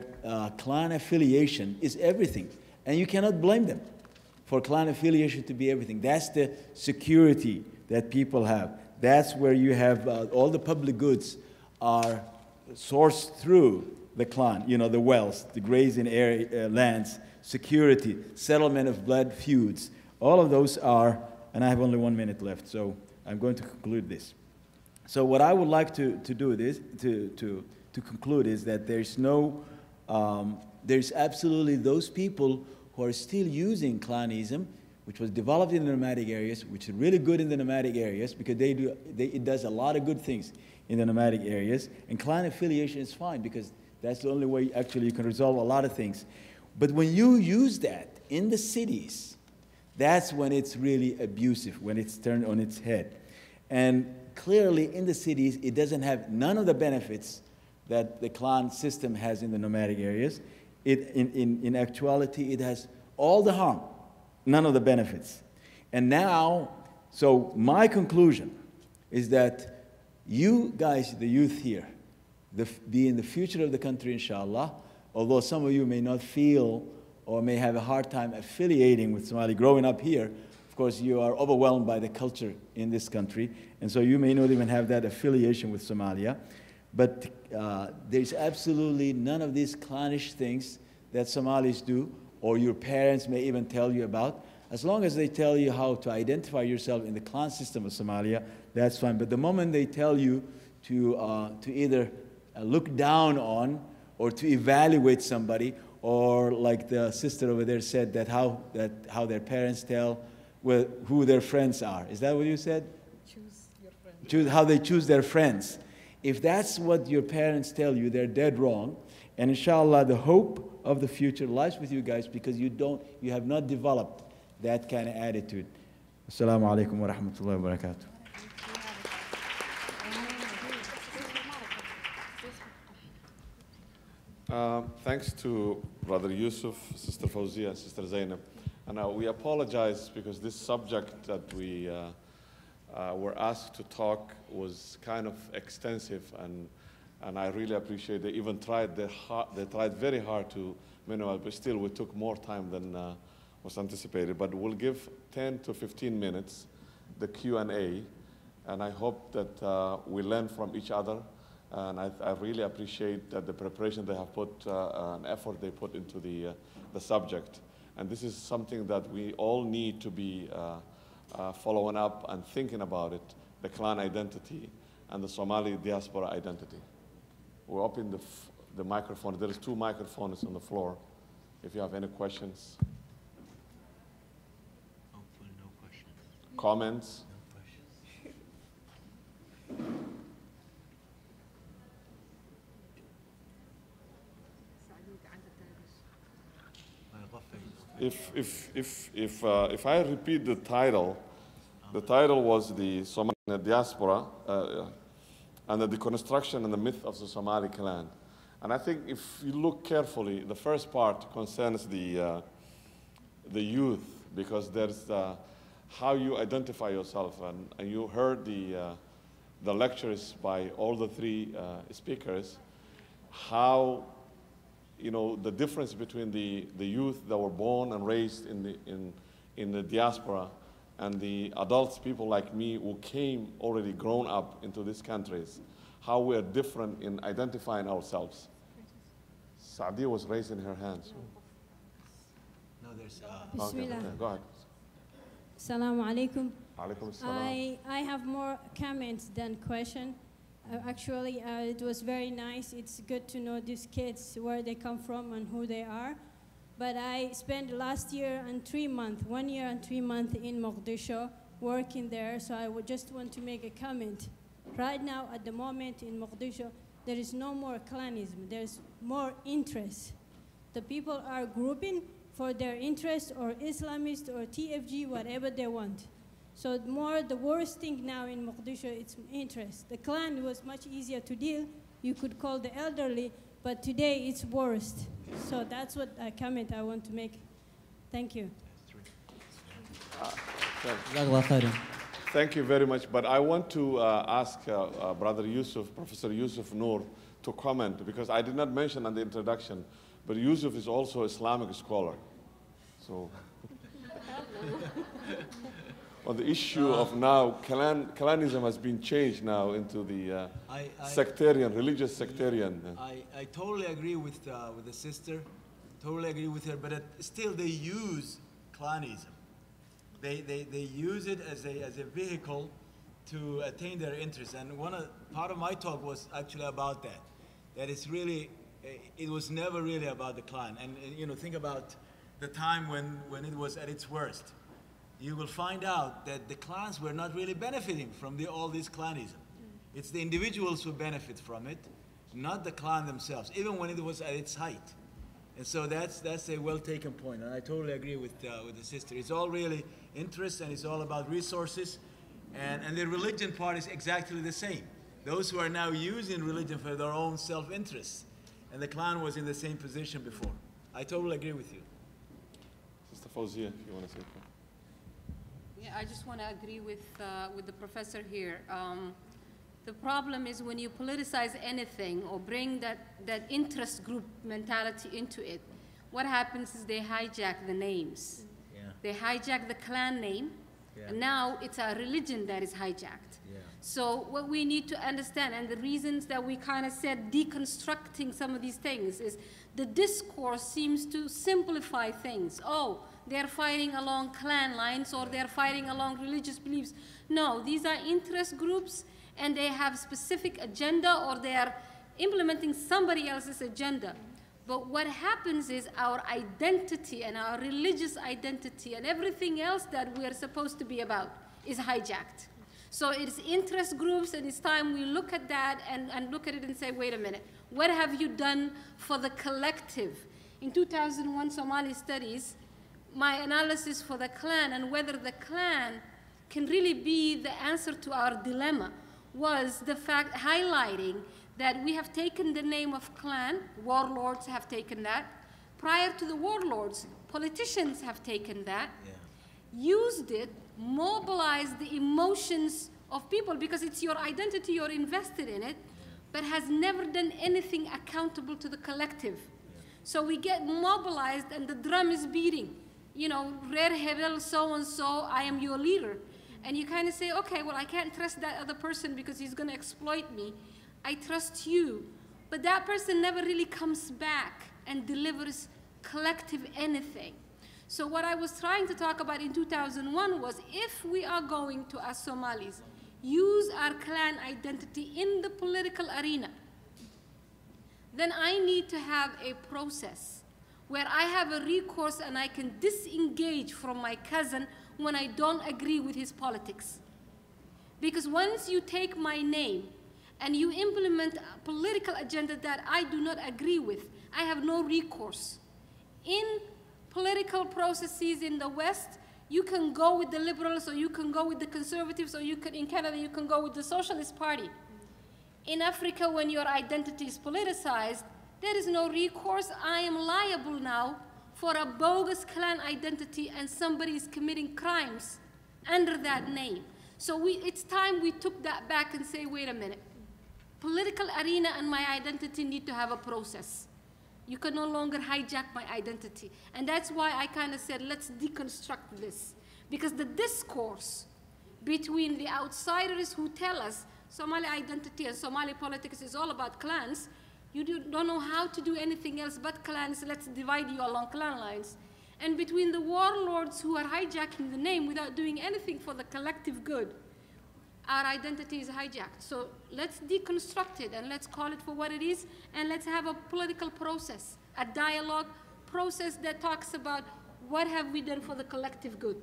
clan affiliation is everything. And you cannot blame them for clan affiliation to be everything. That's the security that people have. That's where you have all the public goods are sourced through the clan. You know, the wells, the grazing area, lands, security, settlement of blood feuds. All of those are, and I have only 1 minute left, so I'm going to conclude this. So what I would like to do is, to conclude, is that there's absolutely those people who are still using clanism, which was developed in the nomadic areas, which is really good in the nomadic areas, because it does a lot of good things in the nomadic areas. And clan affiliation is fine, because that's the only way actually you can resolve a lot of things. But when you use that in the cities, that's when it's really abusive, when it's turned on its head. And clearly in the cities, it doesn't have none of the benefits that the clan system has in the nomadic areas. In actuality, it has all the harm, none of the benefits. And now, so my conclusion is that you guys, the youth here, being the future of the country, inshallah, although some of you may not feel or may have a hard time affiliating with Somali, growing up here, of course, you are overwhelmed by the culture in this country, and so you may not even have that affiliation with Somalia. But there's absolutely none of these clannish things that Somalis do, or your parents may even tell you about. As long as they tell you how to identify yourself in the clan system of Somalia, that's fine. But the moment they tell you to either look down on or to evaluate somebody, or like the sister over there said, that how their parents tell who their friends are. Is that what you said? Choose your friends. How they choose their friends. If that's what your parents tell you, they're dead wrong. And inshallah, the hope of the future lies with you guys because you have not developed that kind of attitude. Assalamu alaikum wa rahmatullahi wa barakatuh. Thanks to Brother Yusuf, Sister Fowsia, Sister Zaynab. And we apologize because this subject that we were asked to talk was kind of extensive, and I really appreciate they even tried they tried very hard to minimize, but still we took more time than was anticipated. But we'll give 10 to 15 minutes, the Q&A, and I hope that we learn from each other. And I really appreciate that the preparation they have put, an effort they put into the subject. And this is something that we all need to be following up and thinking about it, the clan identity and the Somali diaspora identity. We'll open the microphone. There is 2 microphones on the floor. If you have any questions. Hopefully no questions. Comments? No questions. If I repeat the title was the Somali Diaspora and the Deconstruction and the Myth of the Somali Clan. And I think if you look carefully, the first part concerns the youth, because there's how you identify yourself. And you heard the lectures by all the 3 speakers, how the difference between the youth that were born and raised in the diaspora and the adults, people like me, who came already grown up into these countries, how we are different in identifying ourselves. Sadia was raising her hands. No, there's... Bismillah. Okay, go ahead. Assalamu alaikum. Alaikum assalam. I have more comments than questions. Actually, it was very nice. It's good to know these kids, where they come from and who they are. But I spent last year and 3 months, 1 year and 3 months in Mogadishu working there. So I would just want to make a comment. Right now, at the moment in Mogadishu, there is no more clanism. There's more interest. The people are grouping for their interest, or Islamist or TFG, whatever they want. So the worst thing now in Mogadishu, it's interest. The clan was much easier to deal. You could call the elderly, but today it's worst. So that's what a comment I want to make. Thank you. Thank you very much. But I want to ask Brother Yusuf, Professor Yusuf Noor, to comment, because I did not mention in the introduction, but Yusuf is also an Islamic scholar. So. On the issue of now, clanism has been changed now into the sectarian, religious sectarian. I totally agree with the sister, totally agree with her, but still they use clanism. They use it as a vehicle to attain their interests. And part of my talk was actually about that. That it's really, it was never really about the clan. And think about the time when it was at its worst. You will find out that the clans were not really benefiting from all this clanism. It's the individuals who benefit from it, not the clan themselves, even when it was at its height. And so that's a well-taken point, and I totally agree with the sister. It's all really interest, and it's all about resources, and the religion part is exactly the same. Those who are now using religion for their own self-interest, and the clan was in the same position before. I totally agree with you. Sister Fowsia, if you want to say something. Yeah, I just want to agree with the professor here. The problem is when you politicize anything or bring that interest group mentality into it, what happens is they hijack the names. Yeah. They hijack the clan name, Yeah. and now it's a religion that is hijacked. Yeah. So what we need to understand, and the reasons that we kind of said deconstructing some of these things, is the discourse seems to simplify things. Oh, they're fighting along clan lines, or they're fighting along religious beliefs. No, these are interest groups, and they have specific agenda, or they are implementing somebody else's agenda. But what happens is our identity and our religious identity and everything else that we're supposed to be about is hijacked. So it's interest groups, and it's time we look at that and look at it and say, wait a minute, what have you done for the collective? In 2001 Somali Studies, my analysis for the clan and whether the clan can really be the answer to our dilemma was the fact highlighting that we have taken the name of clan, warlords have taken that. Prior to the warlords, politicians have taken that, used it, mobilized the emotions of people because it's your identity, you're invested in it, but has never done anything accountable to the collective. So we get mobilized and the drum is beating. You know, Red Hebel, so-and-so, I am your leader. And you kind of say, okay, well, I can't trust that other person because he's going to exploit me. I trust you. But that person never really comes back and delivers collective anything. So what I was trying to talk about in 2001 was if we are going to, as Somalis, use our clan identity in the political arena, then I need to have a process where I have a recourse and I can disengage from my cousin when I don't agree with his politics. Because once you take my name and you implement a political agenda that I do not agree with, I have no recourse. In political processes in the West, you can go with the liberals or you can go with the conservatives, or you can, in Canada, you can go with the Socialist Party. In Africa, when your identity is politicized, there is no recourse. I am liable now for a bogus clan identity and somebody is committing crimes under that name. So it's time we took that back and say, wait a minute. Political arena and my identity need to have a process. You can no longer hijack my identity. And that's why I kind of said, let's deconstruct this. Because the discourse between the outsiders who tell us Somali identity and Somali politics is all about clans, you don't know how to do anything else but clans, let's divide you along clan lines. And between the warlords who are hijacking the name without doing anything for the collective good, our identity is hijacked. So let's deconstruct it and let's call it for what it is, and let's have a political process, a dialogue process that talks about what have we done for the collective good.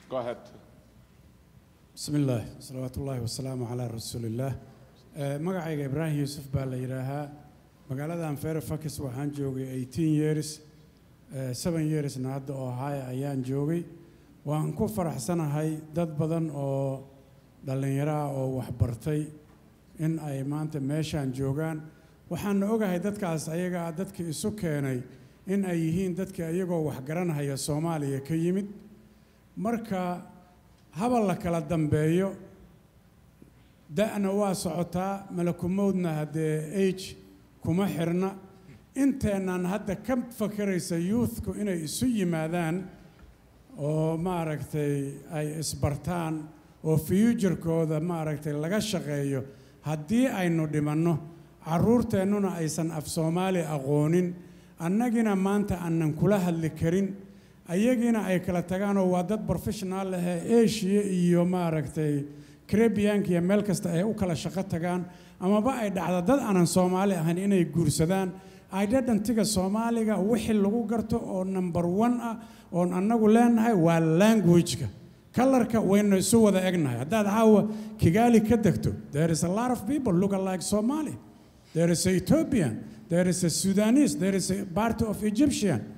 Go ahead. Bismillah, salawatullahi wassalamu ala rasulillah. Magacayga Ibrahim Yusuf baa la yiraahaa. Magaaladan Fairfax waxaan joogay 18 years. 7 years na hadda oo haya ayaan joogay. Waan ku faraxsanahay dad badan oo dhalinyaro ah oo wax bartay in ay maanta meeshaan joogaan. Waxaan ogahay dadkaas ayaga dadka isu keenay in ay yihiin dadka ayagoo wax garanaya Soomaaliya ka yimid. Marka haba la kala dambeeyo da'na waa socotaa malakumowdna haddee age kuma xirna inteenaan hadda ka fakaraysa youthku inay isu yimaadaan oo maaragtay ay isbartaan oo future-kooda maaragtay laga shaqeeyo haddii aynu dhimanno carruurteennuna aysan af Soomaali aqoonin annagina maanta aanan kula hadli karin ayagina ay kala tagaan oo waa dad professional ah Asia iyo maaragtay Caribbean iyo meel kasta ay u kala shaqo tagaan amaba ay dhacdo dad aanan Soomaali ahayn inay guursadaan identity-ga Soomaaliga wixii lagu garto oo number 1 ah oo annagu leenahay waa language-ka color-ka waynu isu wada egnahay haddaad caawa Kigali ka degto there is a lot of people look like Somali, there is a Ethiopian, there is a Sudanese, there is a part of Egyptian.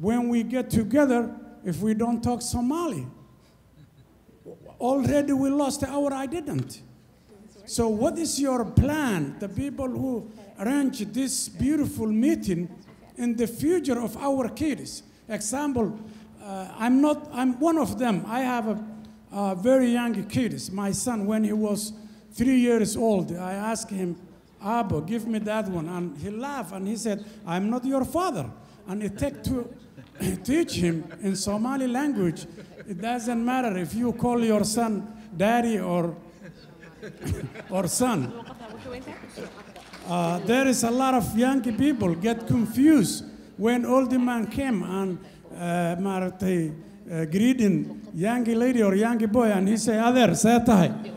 When we get together, if we don't talk Somali, already we lost our identity. So what is your plan, the people who arrange this beautiful meeting in the future of our kids? Example, I'm one of them. I have a very young kids. My son, when he was 3 years old, I asked him, Abu, give me that one. And he laughed and he said, I'm not your father. And it takes to teach him in Somali language. It doesn't matter if you call your son daddy or son. There is a lot of young people get confused when old man came and greeting young lady or young boy, and he said, Ader, Satai.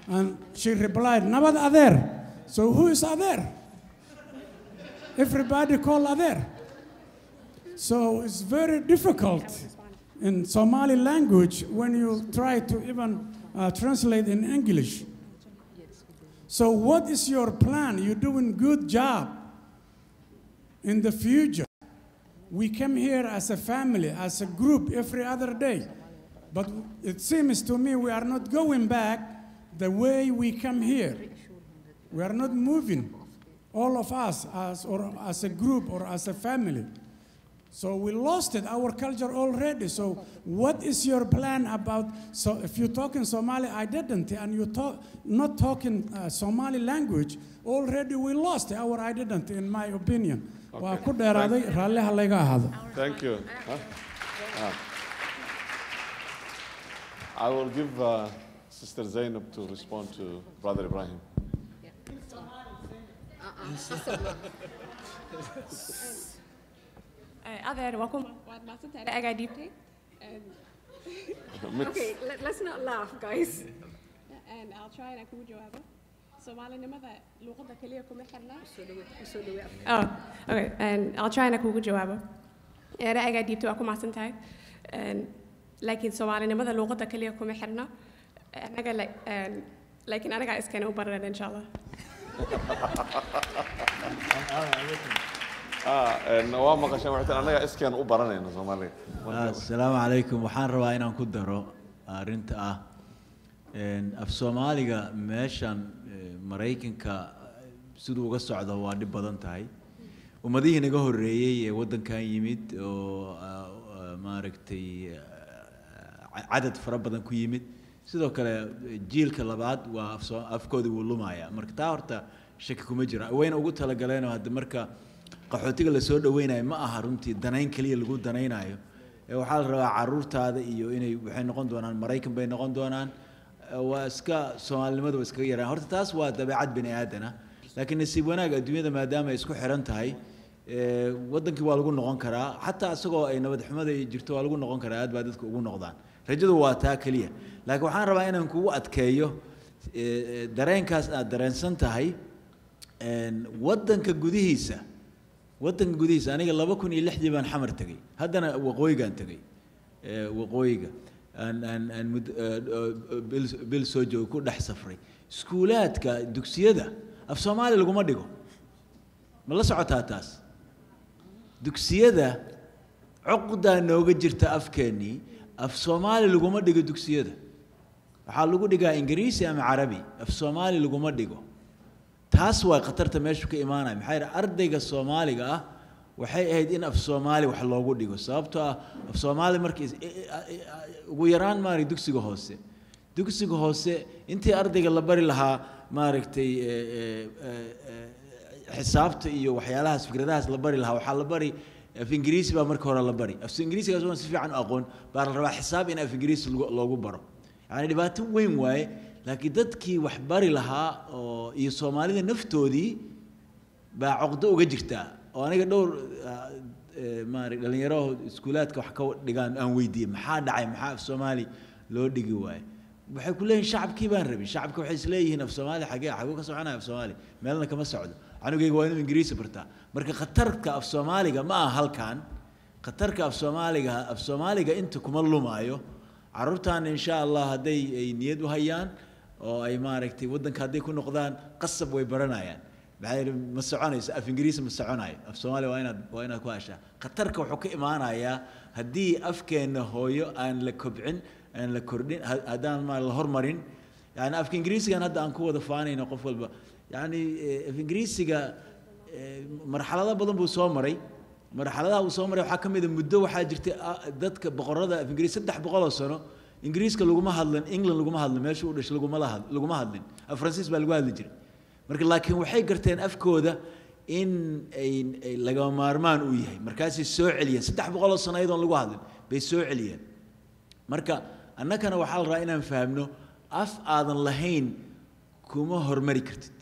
And she replied, Nabad Ader. So who is Ader? Everybody call Ader. So it's very difficult in Somali language when you try to even translate in English. So what is your plan? You're doing a good job. In the future, we come here as a family, as a group every other day. But it seems to me we are not going back the way we come here. We are not moving, all of us, as a group or as a family. So we lost it, our culture already. So what is your plan about, so if you're talking Somali identity and you're not talking Somali language, already we lost our identity, in my opinion. Okay. Thank you. Huh? I will give Sister Zaynab to respond to Brother Ibrahim. Aden, welcome. Okay, let's not laugh, guys. And I'll try and أكون جوابه. Somali لماذا لغة كلية كم حرنا؟ Oh, okay. And I'll try and أكون جوابه. أنا أجا ديبتو أكون مع سنتاي. And لكن Somali لماذا لغة كلية كم حرنا؟ أنا قال لكن أنا قاعد إسكان وبرد إن شاء الله. نوام مقاشة وحدة أنا إسكان أوبرانين Somali. السلام عليكم. وحان رواينا نقدره رنت af Soomaaliga meeshan Mareykanka sidoo uga socda waa dib badan tahay umadihii naga horeeyay ee wadankan yimid oo maaragtay cadad fara badan ku yimid sidoo kale jiilka labaad waa afkoodii wuu lumaya marka taa horta shaki kuma jira wayna ugu tala galeen hadda marka qaxootiga la soo dhaweynayo ma aha runtii danayn kaliya lagu danaynayo waxa la rabaa caruurtaada iyo inay waxay noqon doonaan Mareykan bay noqon doonaan واسكا Soomaalinimadu iska yaraan horta taas waa dabeecad bini aadana laakiin nasiib wanaag adduunyada maadaama ay isku xiran tahay wadankii waa lagu noqon karaa hatta asagoo ay nabad xumada jirto waa lagu noqon karaa aad baa dadku ugu noqdaan rajadu waa taa kaliya laakiin waxaan rabaa inaan kugu adkeeyo dareenkaas aad dareensan tahay wadanka gudihiisa aniga 2006 baan xamar tagay haddana waqooyigaan tagay waqooyiga bil soo joog ku dhex safray iskuulaadka dugsiyada af Soomaali laguma dhigo ma la socotaa taas dugsiyada cuqda nooga jirta afkeeni af Soomaali laguma dhigo dugsiyada waxa lagu dhigaa Ingiriisi ama Carabi af Soomaali laguma dhigo taas waa khatarta meesha ka imaanay maxay ardayga Soomaaliga ah waxay ahayd in af Soomaali wax loogu dhigo sababtoo ah af Soomaali markii ugu yaraan maari dugsiga hoose intii ardayga la bari lahaa maaragtay xisaabta iyo waxyaalahaas fikradahaas la bari lahaa waxa la bari af Ingiriisi baa markii hore la bari af Ingiriisiga soo si fiican aqoon baa la rabaa xisaab in af Ingiriisi loogu baro yani dhibaato weyn waaye laakiin dadkii wax bari lahaa oo iyo Soomaalida naftoodii baa cuqdo uga jirta oo aniga dhowr maari dhalinyaro iskuulaadka wax ka dhigaan aan weydiiyay maxaa dhacay maxaa af Soomaali loo dhigi waay waxay ku leeyihiin shacabkii baan rabin shacabka waxay isleeyihiin af Soomaali xagee ka soconaa af Soomaali meelna kama socdo anigayga waa inuu Ingiriisi bartaa marka khatarka af Soomaaliga ma aha halkan khatarka af Soomaaliga inta kuma lumaayo carruurtaan insha Allah haday ay niyad u hayaan oo ay maaragtay wadanka haday ku noqdaan qasab way baranayaan بعير مسعونيس في إنجليزي مسعوناي في الصومالي وين كواشة قطرك وحكي إيمانايا هدي أفكين هويو أن لكبعين أن لكردين هدان ما الهرمرين يعني في إنجليزي كان هذا أنكو ضفاني نقفل يعني في إنجليزي مرحلة بدن بوسومري مرحلة بوسومري وحكم إذا مدة وحاجة ضدك بقرضة في إنجليزي سدح بقولة سنة إنجليزي كلو ما هادلين إنجلند لو ما هادلين ماشي وليش لو ما هادلين الفرنسيس بالجوال يجري marka laakiin waxay garteen afkooda in ay laga maarmaan u yahay markaas ay soo celiyeen 300 sanadoon lagu hadlin bay soo celiyeen marka annagana waxa la rabaa inaan fahamno af aadan lahayn kuma hormari kartid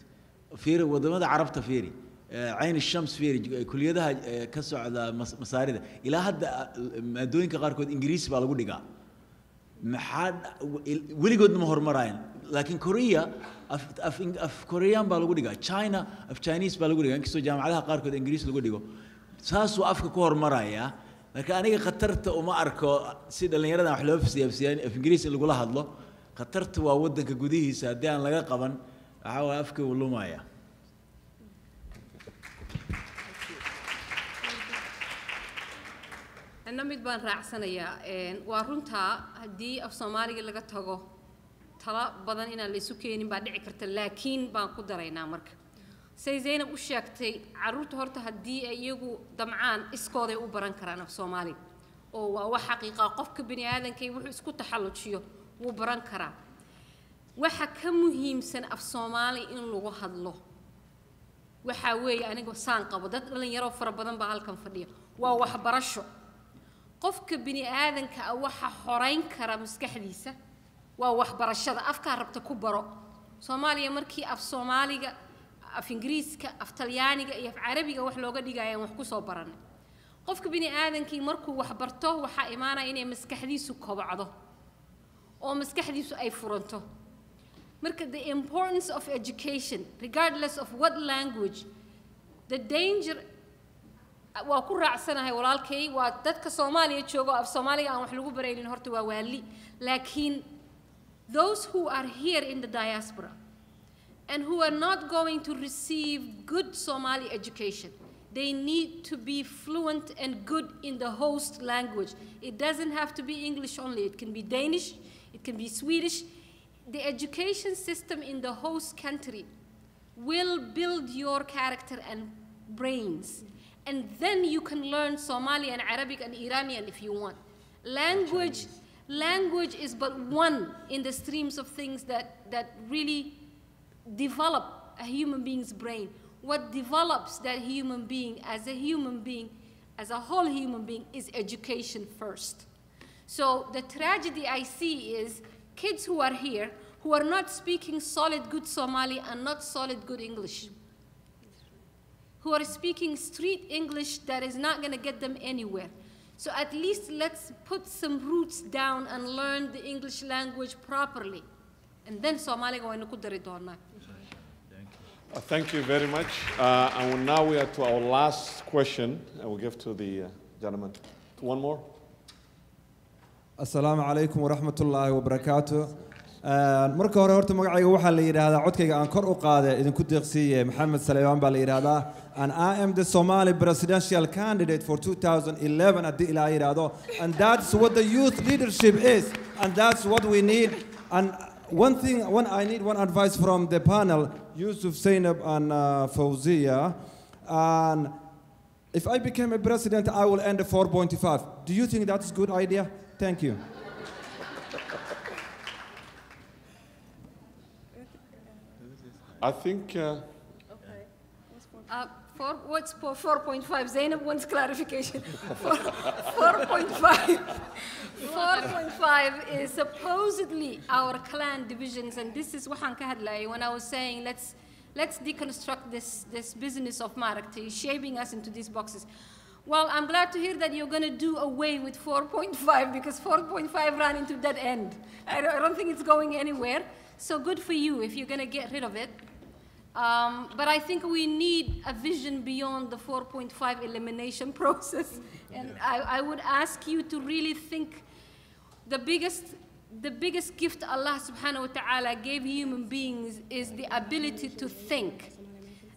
fiir wadamada carabta fiiri عين الشمس فيري كليتها كسعد مسارده إلى هذا مادوين كقاركود إنجليزي بالغو دقا محد ولي قد مهر مراين لكن كوريا أف كوريان بالغو دقا تشاينا أف تشاينيز بالغو دقا إنكسو جامعة لها قاركود إنجليزي لغو دقا ساسو أفك كور مرايا marka aniga khatarta uma arko si dhalinyarada wax loo fasiyaabsiyay af Ingiriisi lagu la hadlo khatarta waa wadanka gudihiisa hadii aan laga qaban waxa waa afka uu lumaya أنا مدبان رأسنا يا وارنتها هدي في Soomaaliga laga tago tala badan inaan la isu keenin baa dhici karta laakiin baan ku daraynaa marka say Zaynab u sheegtay caruurta horta hadii ay iyagu damcaan iskooday u baran karaan af Soomaali oo waa wax xaqiiqa qofka bini aadankay wuxuu isku taxallujiyo wuu baran karaa waxa ka muhiimsan af Soomaali in lagu hadlo waxa weeye aniga saan qabo dad dhalinyaro fara badan baa halkan fadhiya waa wax barasho qofka bini aadanka waxa xoreyn kara maskaxdiisa waa wax barashada afka rabta ku baro Soomaaliya markii af Soomaaliga af Ingiriiska af Talyaaniga iyo af Carabiga wax looga dhigayaan wax ku soo baranay qofka bini aadankii markuu wax barto waxa imaanaya inay maskaxdiisu kobcdo oo maskaxdiisu ay furanto marka the importance of education regardless of what language the danger waa ku raacsanahay walaalkay waa dadka Soomaaliya joogo af Soomaaliga aan wax lagu baraynin horta waa waali laakiin those who are here in the diaspora and who are not going to receive good Somali education they need to be fluent and good in the host language it doesn't have to be English only it can be Danish it can be Swedish the education system in the host country will build your character and brains and then you can learn Somali and Arabic and Iranian if you want. Language is but one in the streams of things that really develop a human being's brain. What develops that human being, as a whole human being, is education first. So the tragedy I see is kids who are here, who are not speaking solid good Somali and not solid good English. Who are speaking street English that is not going to get them anywhere. So at least let's put some roots down and learn the English language properly. And then Somali going to kudari doona. Thank you very much. And now we are to our last question. I will give to the gentleman. One more. Assalamu alaikum wa rahmatullahi wa barakatuh. marka hore horta magacayga waxa la yiraahdaa codkayga aan kor u qaaday idinku deeqsiiyay Mohamed Saleyman baa la yiraahdaa and I am the Somali presidential candidate for 2011 at the ila yiraahdo and that's what the youth leadership is and that's what we need and I need one advice from the panel Yusuf, Zaynab and Fowsia and if I become a president I will end at 4.5 do you think that's a good idea thank you I think. What's 4.5? Zaynab wants clarification. 4.5. 4.5 is supposedly our clan divisions, and this is what when I was saying let's deconstruct this business of Marakti, shaping us into these boxes. Well, I'm glad to hear that you're going to do away with 4.5 because 4.5 ran into dead end. I don't think it's going anywhere. So good for you if you're going to get rid of it. But I think we need a vision beyond the 4.5 elimination process. And I would ask you to really think the biggest gift Allah subhanahu wa ta'ala gave human beings is the ability to think,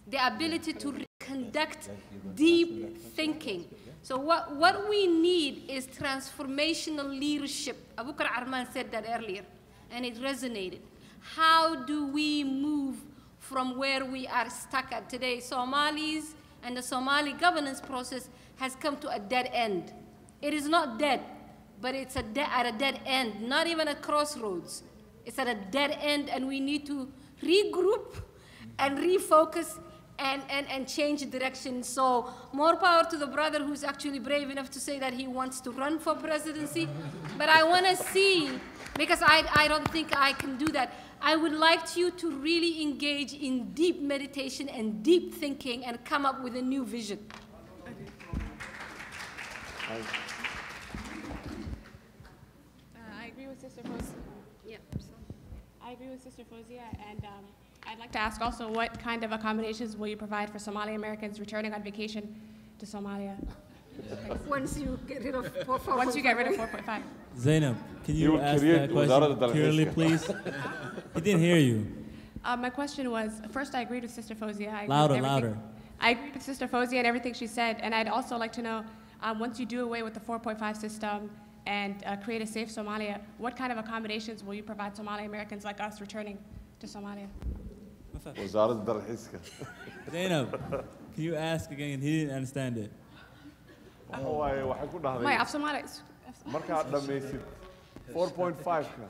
the ability to conduct deep thinking. So what we need is transformational leadership. Abukar said that earlier, and it resonated. How do we move from where we are stuck at today? Somalis and the Somali governance process has come to a dead end. It is not dead, but it's at a dead end, not even a crossroads. It's at a dead end, and we need to regroup and refocus and change direction. So more power to the brother who's actually brave enough to say that he wants to run for presidency. But I want to see, because I don't think I can do that. I would like you to really engage in deep meditation and deep thinking and come up with a new vision. I agree with Sister Fowsia. Yeah. I agree with Sister Fowsia, and I'd like to ask also what kind of accommodations will you provide for Somali Americans returning on vacation to Somalia? Once you get rid of 4.5. Once you get rid of 4.5. Zaynab, can you will ask create that question clearly, please? He didn't hear you. My question was, first I agreed with Sister Fowsia. I agreed Louder, with everything. louder. I agree with Sister Fowsia and everything she said, and I'd also like to know, once you do away with the 4.5 system and create a safe Somalia, what kind of accommodations will you provide Somali Americans like us returning to Somalia? وزارة الدرحيسكا. Zaynab, can you ask again? He didn't understand it. waxay ku dhahday My af Somali. markaad dhammaysid 4.5ka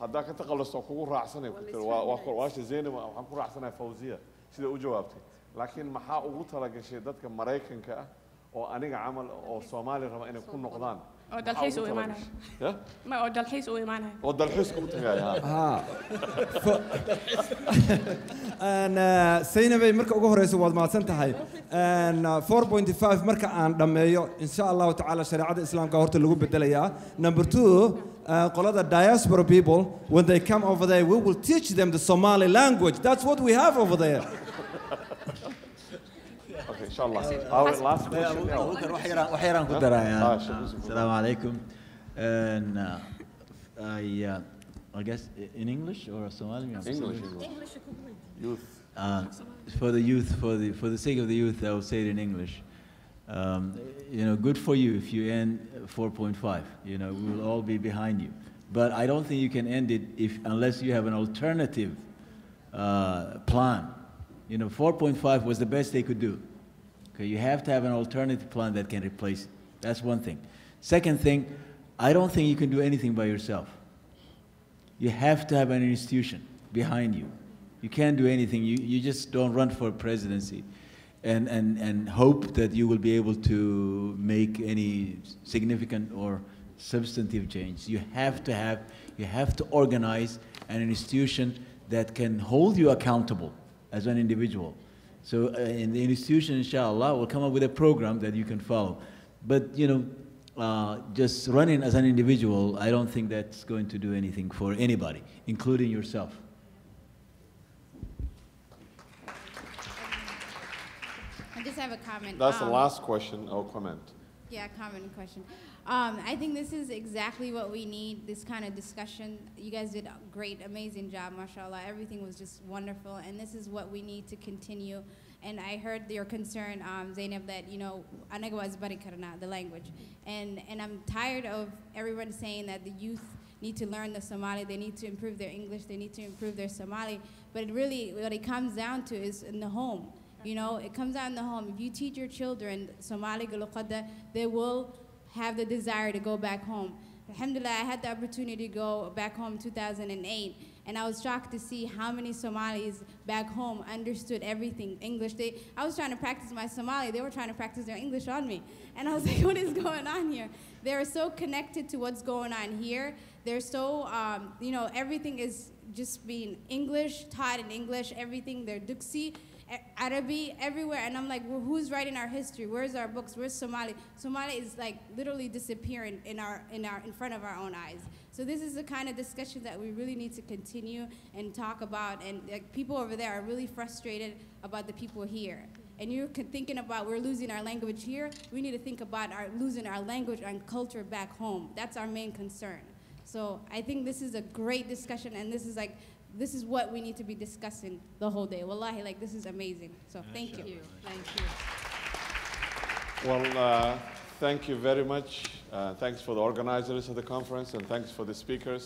haddaa ka taqalusto kugu raacsanay ku tiri waasha Zaynab waxaan ku raacsanahay Fawziya sida u jawaabtay laakiin maxaa ugu talagashay dadka Mareykanka ah oo aniga camal oo Soomaali raba inay ku noqdaan oo dalxiis u imaanay ma oo dalxiis u imaanay oo dalxiis ku tagaya and Zaynabay marka ugu horeysa waad mahadsan tahay and 4.5 marka aan dhameeyo insha Allah ta'ala shariicada islaamka horta lagu bedelayaa number 2 qolada diaspora people when they come over there we will teach them the Somali language that's what we have over there okay inshallah our last question Abukar waxyaraan ku darayaa assalamu alaikum and I guess in English or Somali English youth for the youth for the sake of the youth I will say it in English you know good for you if you end 4.5 you know we will all be behind you but I don't think you can end it unless you have an alternative plan you know 4.5 was the best they could do okay you have to have an alternative plan that can replace it that's one thing second thing I don't think you can do anything by yourself you have to have an institution behind you you can't do anything you just don't run for presidency and hope that you will be able to make any significant or substantive change. You have to organize an institution that can hold you accountable as an individual. So in the institution, inshallah, will come up with a program that you can follow. But you know, just running as an individual, I don't think that's going to do anything for anybody, including yourself. I just have a comment. That's the last question or comment. Yeah, comment and question. I think this is exactly what we need, this kind of discussion. You guys did a great, amazing job, mashallah. Everything was just wonderful, and this is what we need to continue. And I heard your concern, Zaynab, that, you know, anagwa is barikarna, the language. And I'm tired of everyone saying that the youth need to learn the Somali, they need to improve their English, they need to improve their Somali. But it really, what it comes down to is in the home. You know, it comes out in the home. If you teach your children Somali Gulukada, they will have the desire to go back home. Alhamdulillah, I had the opportunity to go back home in 2008, and I was shocked to see how many Somalis back home understood everything. English, I was trying to practice my Somali, they were trying to practice their English on me. And I was like, what is going on here? They're so connected to what's going on here. They're so, you know, everything is just being English, taught in English, everything, they're Duksi, Arabi, everywhere, and I'm like, well, who's writing our history? Where's our books? Where's Somali? Somali is like literally disappearing in front of our own eyes. So this is the kind of discussion that we really need to continue and talk about. And like, people over there are really frustrated about the people here. And you're thinking about we're losing our language here. We need to think about losing our language and culture back home. That's our main concern. So I think this is a great discussion, and this is what we need to be discussing the whole day. Wallahi, like, this is amazing. So thank you. Thank you. Well, thank you very much. Thanks for the organizers of the conference, and thanks for the speakers.